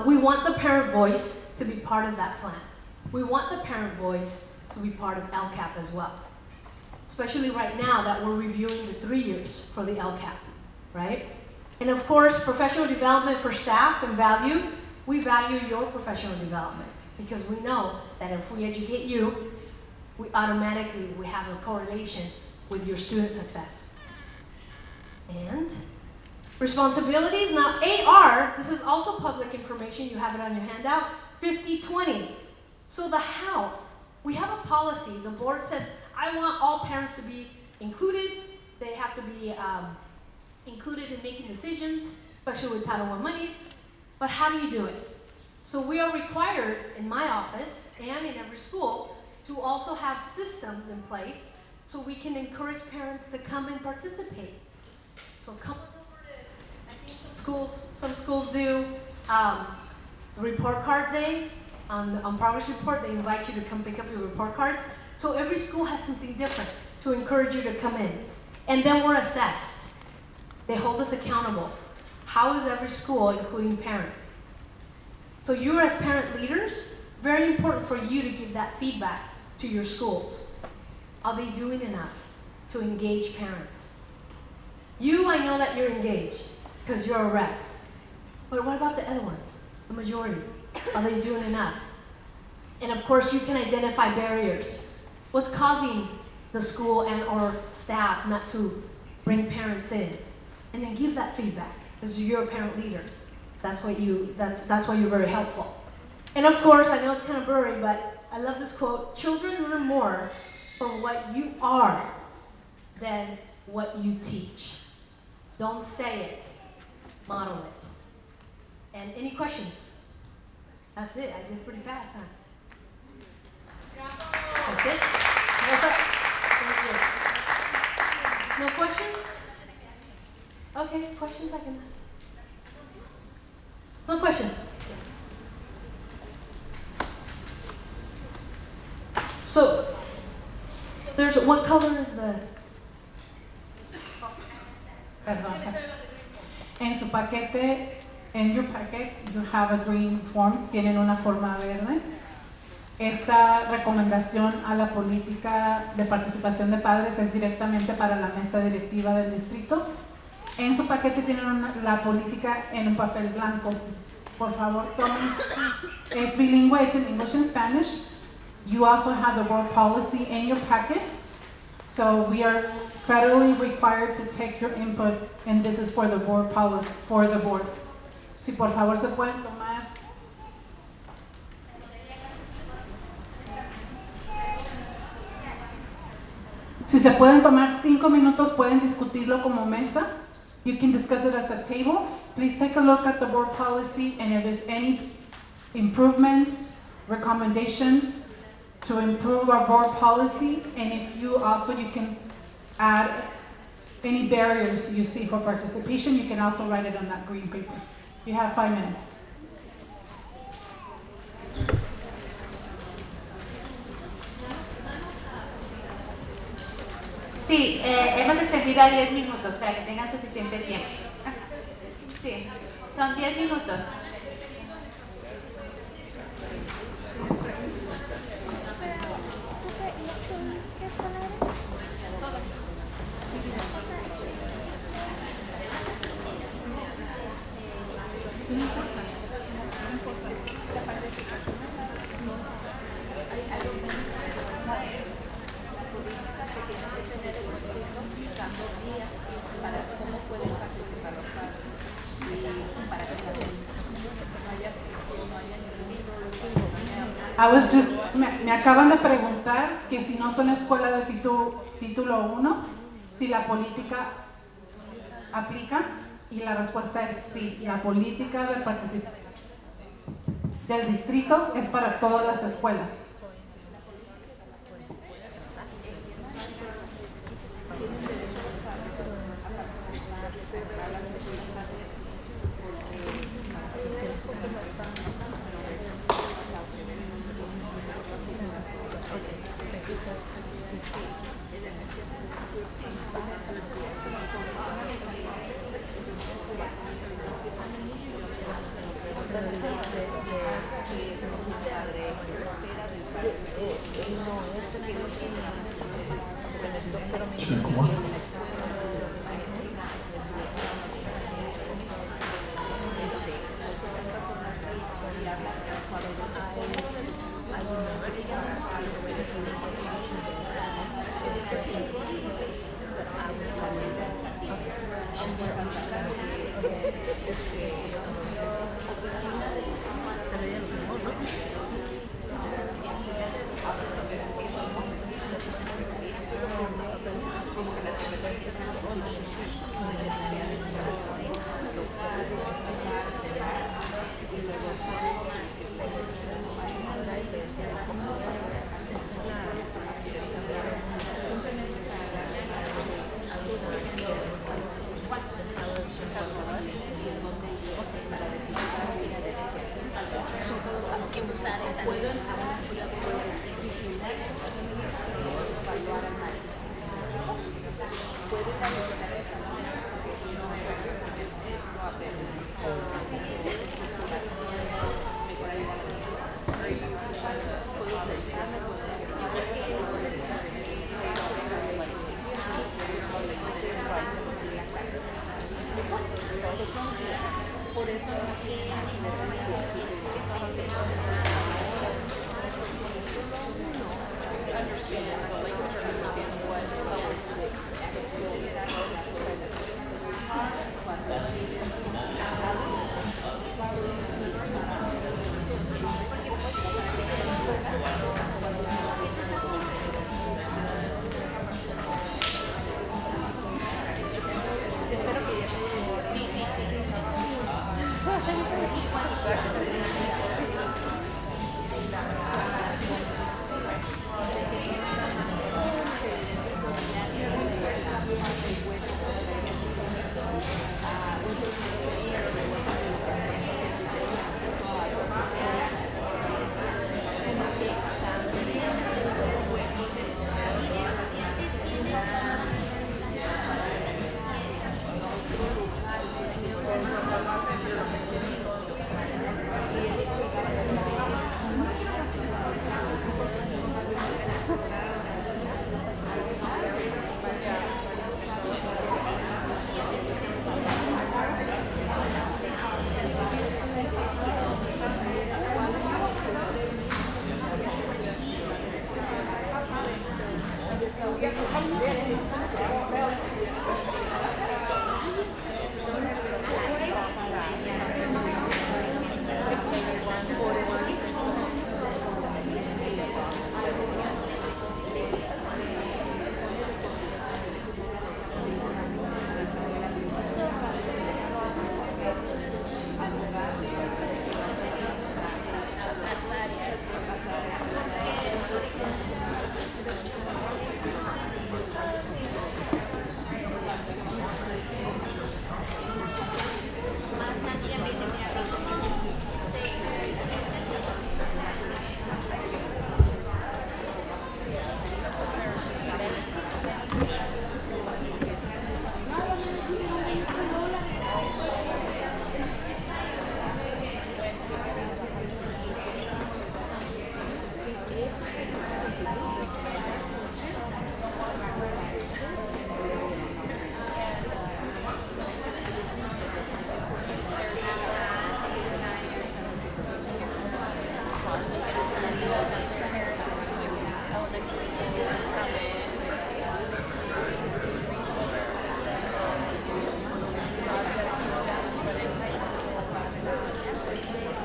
We want the parent voice to be part of that plan. We want the parent voice to be part of LCAP as well. Especially right now that we're reviewing the 3 years for the LCAP, right? And of course, professional development for staff and value. We value your professional development because we know that if we educate you, we automatically have a correlation with your student success. And responsibilities, now AR, this is also public information, you have it on your handout, 50-20. So the how, we have a policy, the board says, I want all parents to be included, they have to be included in making decisions, especially with Title I monies, but how do you do it? So we are required in my office and in every school to also have systems in place so we can encourage parents to come and participate. So come over to, I think some schools do report card day. On progress report, they invite you to come pick up your report cards. So every school has something different to encourage you to come in. And then we're assessed. They hold us accountable. How is every school, including parents? So you as parent leaders, very important for you to give that feedback to your schools. Are they doing enough to engage parents? You, I know that you're engaged because you're a rep. But what about the other ones, the majority? Are they doing enough? And of course, you can identify barriers. What's causing the school and or staff not to bring parents in? And then give that feedback, because you're a parent leader. That's why you're very helpful. And of course, I know it's kind of blurry, but I love this quote: children learn more from what you are than what you teach. Don't say it, model it. And any questions? That's it. I did pretty fast, huh? That's it? Thank you. No questions? Okay, questions I can ask. No questions? So, what color is the... Perdón. En su paquete, in your packet, you have a green form, tienen una forma verde. Esta recomendación a la política de participación de padres es directamente para la mesa directiva del distrito. En su paquete tienen la política en un papel blanco. Por favor, tomen. Es bilingüe, it's in English and Spanish. You also have the board policy in your packet. So we are federally required to take your input, and this is for the board policy, for the board. Si por favor se pueden tomar. Si se pueden tomar 5 minutos, pueden discutirlo como mesa. You can discuss it as a table. Please take a look at the board policy, and if there's any improvements, recommendations to improve our board policy, and if you can add any barriers you see for participation, you can also write it on that green paper. You have 5 minutes. Sí, hemos extendido a 10 minutos para que tengan suficiente tiempo. Sí, son 10 minutos. Me acaban de preguntar que si no son escuela de título 1, si la política aplica, y la respuesta es sí. La política de participación del distrito es para todas las escuelas.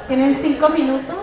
Tienen 5 minutos.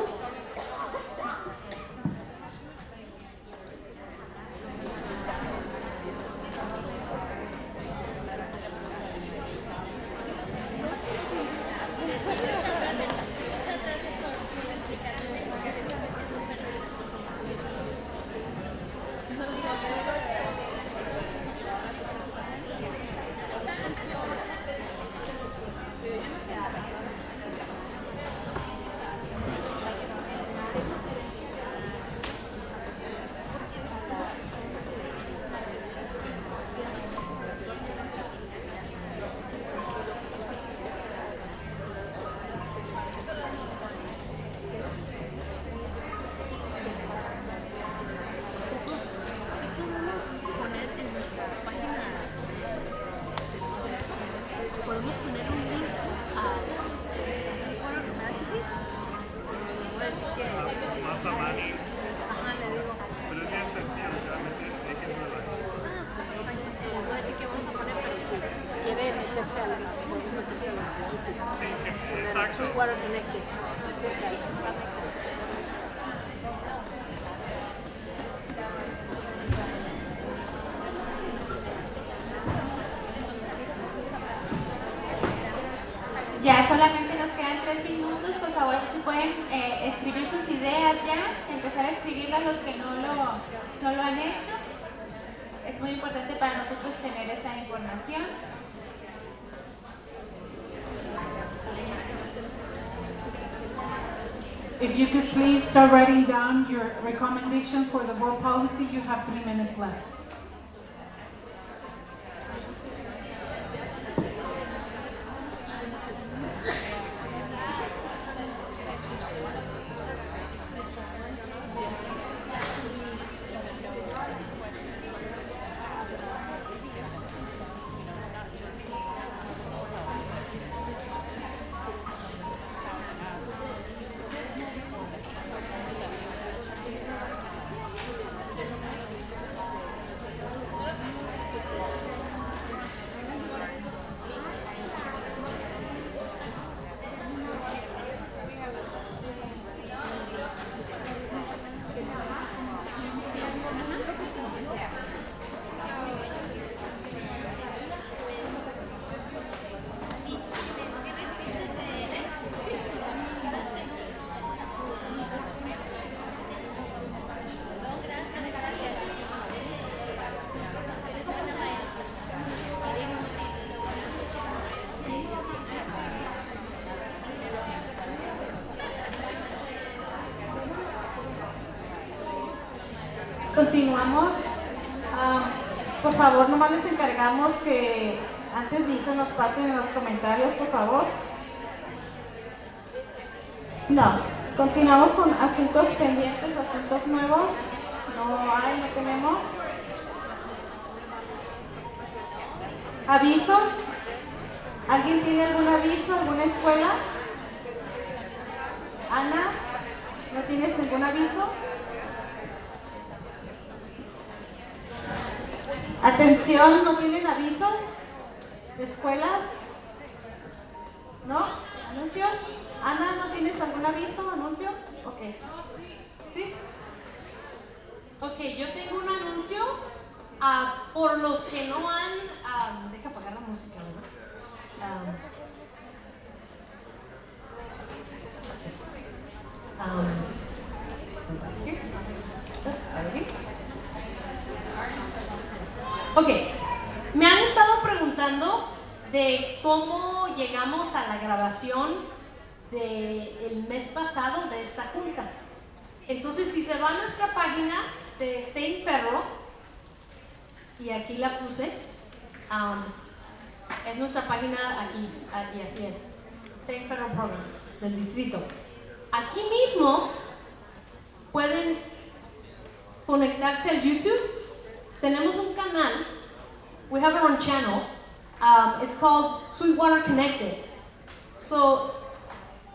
Ya solamente nos quedan 3 minutos, por favor, si pueden escribir sus ideas ya, empezar a escribirlas los que no lo han hecho. Es muy importante para nosotros tener esa información. If you could please start writing down your recommendations for the board policy, you have 3 minutes left. Continuamos. Por favor, nomás les encargamos que antes de irse nos pasen en los comentarios, por favor. No, continuamos con asuntos pendientes, asuntos nuevos. No tenemos. ¿Avisos? ¿Alguien tiene algún aviso, alguna escuela? Ana, ¿no tienes ningún aviso? Atención, ¿no tienen avisos de escuelas? ¿No? ¿Anuncios? Ana, ¿no tienes algún aviso, anuncio? Ok. ¿Sí? Ok, yo tengo un anuncio por los que no han... deja apagar la música, ¿verdad? Ok, me han estado preguntando de cómo llegamos a la grabación del mes pasado de esta junta. Entonces, si se va a nuestra página de State Federal, y aquí la puse, es nuestra página aquí, y así es, State Federal Programs del distrito. Aquí mismo pueden conectarse al YouTube. Tenemos un canal, we have our own channel, it's called Sweetwater Connected. So,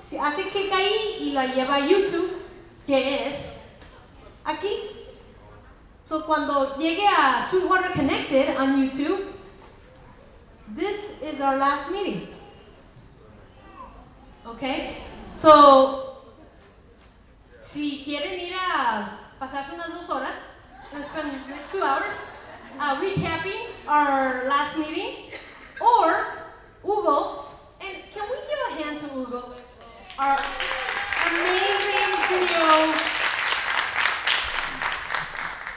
si hace clic ahí y la lleva a YouTube, que es aquí. So, cuando llegue a Sweetwater Connected on YouTube, this is our last meeting. Okay? So, si quieren ir a pasarse unas 2 horas, let's spend the next 2 hours recapping our last meeting, or Hugo, and can we give a hand to Hugo, our amazing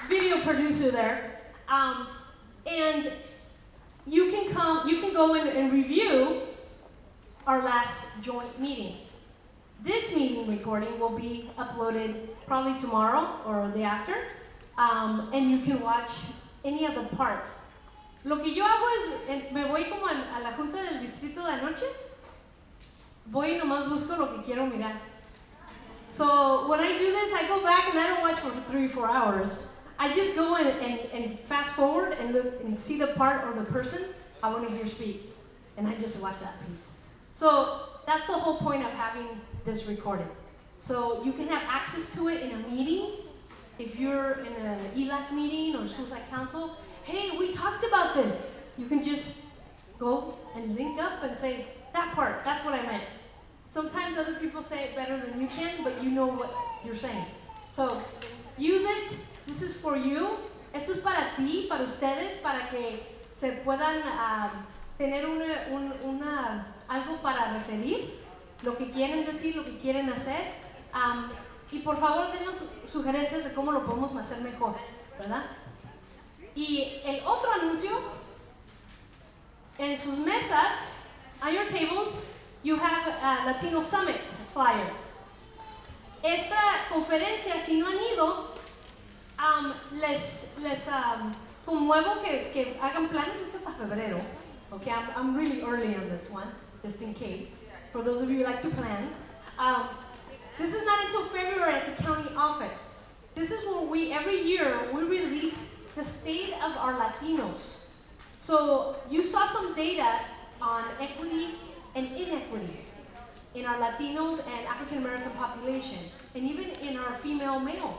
video producer there, and you can go in and review our last joint meeting. This meeting recording will be uploaded probably tomorrow or the day after, and you can watch any of the parts. Lo que yo hago es, me voy como a la junta del distrito de anoche, voy y nomás busco lo que quiero mirar. So when I do this, I go back and I don't watch for 3 or 4 hours. I just go and fast forward and look and see the part or the person I want to hear speak, and I just watch that piece. So that's the whole point of having this recorded. So you can have access to it in a meeting. If you're in an ELAC meeting or school site council, hey, we talked about this. You can just go and link up and say, that part, that's what I meant. Sometimes other people say it better than you can, but you know what you're saying. So use it. This is for you. Esto es para ti, para ustedes, para que se puedan tener algo para referir, lo que quieren decir, lo que quieren hacer. Y por favor, denos sugerencias de cómo lo podemos hacer mejor, ¿verdad? Y el otro anuncio, en sus mesas, on your tables, you have a Latino Summit flyer. Esta conferencia, si no han ido, les conmuevo que hagan planes hasta febrero. Okay, I'm really early on this one, just in case, for those of you who like to plan. This is not until February at the county office. This is when every year, we release the state of our Latinos. So you saw some data on equity and inequities in our Latinos and African American population, and even in our female-male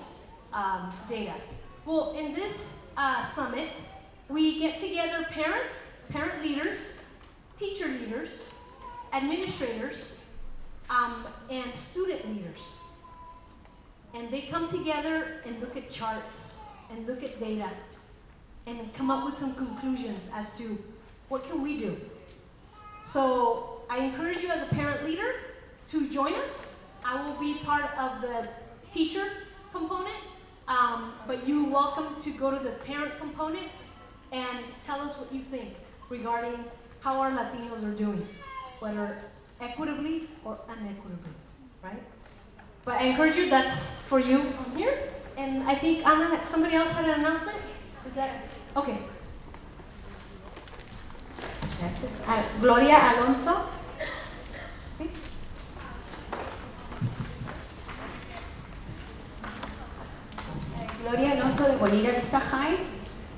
data. Well, in this summit, we get together parents, parent leaders, teacher leaders, administrators, and student leaders. And they come together and look at charts and look at data and come up with some conclusions as to what can we do. So I encourage you as a parent leader to join us. I will be part of the teacher component, but you're welcome to go to the parent component and tell us what you think regarding how our Latinos are doing, whether equitably or unequitably, right? But I encourage you, that's for you on here. And I think Anna, somebody else had an announcement? Is that, okay. Gracias. Gloria Alonso. ¿Sí? Gloria Alonso de Bonita Vista High.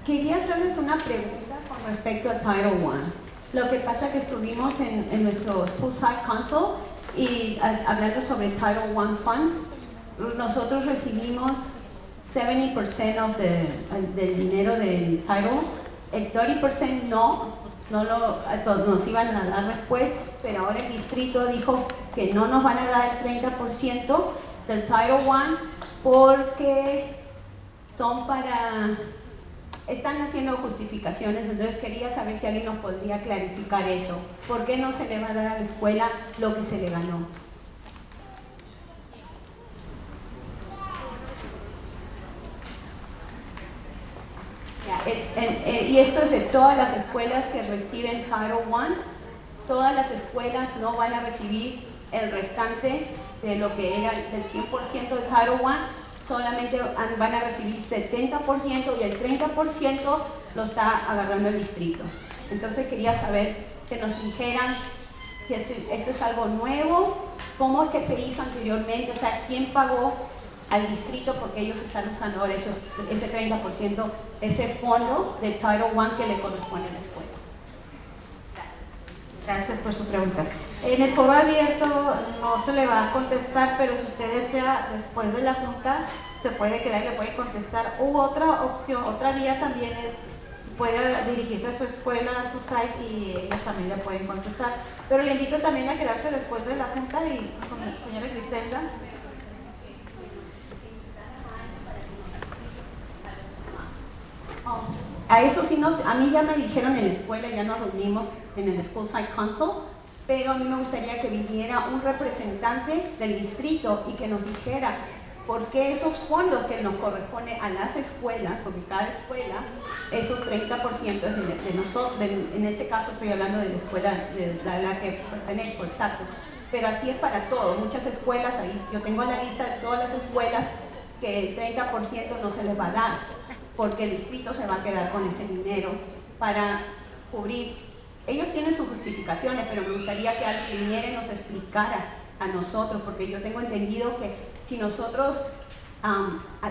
Quería hacerles una pregunta con respecto a Title I. Lo que pasa que estuvimos en nuestro School Site Council y hablando sobre Title I funds. Nosotros recibimos 70% del dinero del Title. El 30% nos iban a dar después, pero ahora el distrito dijo que no nos van a dar el 30% del Title I porque están haciendo justificaciones. Entonces quería saber si alguien nos podría clarificar eso. ¿Por qué no se le va a dar a la escuela lo que se le ganó? Y esto es de todas las escuelas que reciben Title I. Todas las escuelas no van a recibir el restante de lo que era el 100% del Title I. Solamente van a recibir 70% y el 30% lo está agarrando el distrito. Entonces quería saber que nos dijeran que esto es algo nuevo, cómo es que se hizo anteriormente, o sea, quién pagó al distrito porque ellos están usando ahora ese 30%, ese fondo del Title I que le corresponde a la escuela. Gracias por su pregunta. En el foro abierto no se le va a contestar, pero si usted desea, después de la junta, se puede quedar y le puede contestar. U otra opción, otra vía también es pueda dirigirse a su escuela, a su site, y ellos también le pueden contestar. Pero le invito también a quedarse después de la junta y con la señora Griselda. A eso sí a mí ya me dijeron en la escuela, ya nos reunimos en el School Site Council, pero a mí me gustaría que viniera un representante del distrito y que nos dijera por qué esos fondos que nos corresponde a las escuelas, porque cada escuela, esos 30% es de nosotros, en este caso estoy hablando de la escuela de la que pertenezco, exacto, pero así es para todos, muchas escuelas, ahí yo tengo la lista de todas las escuelas que el 30% no se les va a dar, porque el distrito se va a quedar con ese dinero para cubrir. Ellos tienen sus justificaciones, pero me gustaría que alguien viniera y nos explicara a nosotros, porque yo tengo entendido que si nosotros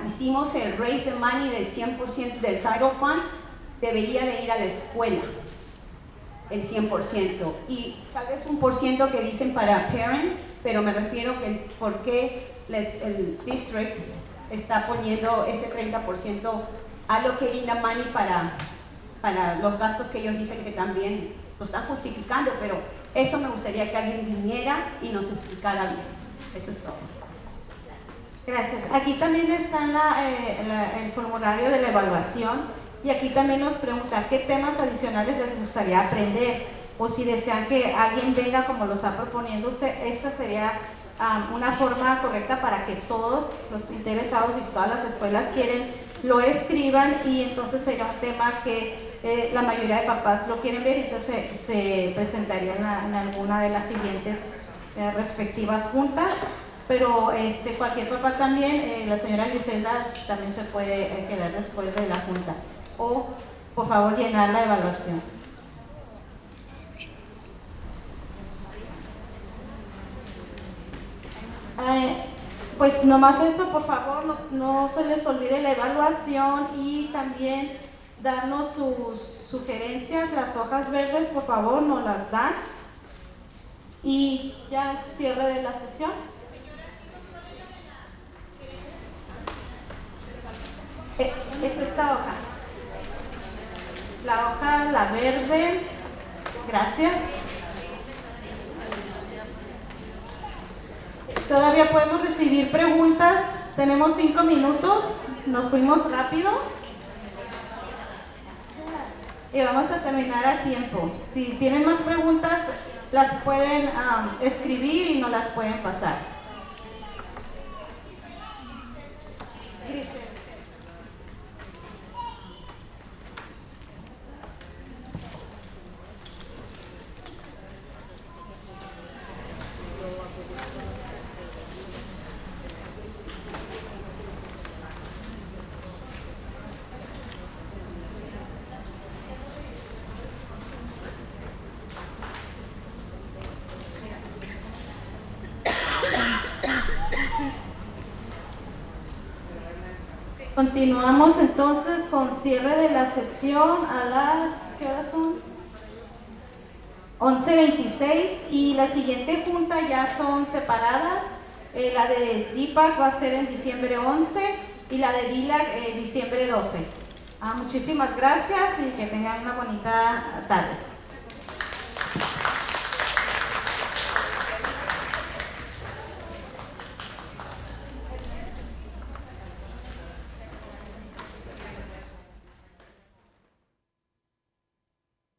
hicimos el raise the money del 100% del Title Fund, debería de ir a la escuela, el 100%, y tal vez 1% que dicen para parent, pero me refiero que por qué el district está poniendo ese 30% allocating the money para los gastos que ellos dicen que también lo están justificando, pero eso me gustaría que alguien viniera y nos explicara bien. Eso es todo. Gracias. Aquí también está el formulario de la evaluación, y aquí también nos pregunta qué temas adicionales les gustaría aprender, o si desean que alguien venga como lo está proponiendo usted. Esta sería una forma correcta para que todos los interesados y todas las escuelas lo escriban, y entonces sería un tema que la mayoría de papás lo quieren ver, entonces se presentaría en alguna de las siguientes respectivas juntas. Pero cualquier papá también, la señora Griselda también se puede quedar después de la junta, o por favor llenar la evaluación. Pues nomás eso, por favor, no se les olvide la evaluación, y también darnos sus sugerencias, las hojas verdes, por favor, nos las dan. Y ya cierre de la sesión. Es esta hoja. La hoja, la verde. Gracias. Todavía podemos recibir preguntas. Tenemos 5 minutos. Nos fuimos rápido. Y vamos a terminar a tiempo. Si tienen más preguntas, las pueden escribir y nos las pueden pasar. Continuamos entonces con cierre de la sesión a las, ¿qué horas son? 11:26, y la siguiente junta ya son separadas. La de DPAC va a ser en diciembre 11 y la de DELAC diciembre 12. Muchísimas gracias y que tengan una bonita tarde.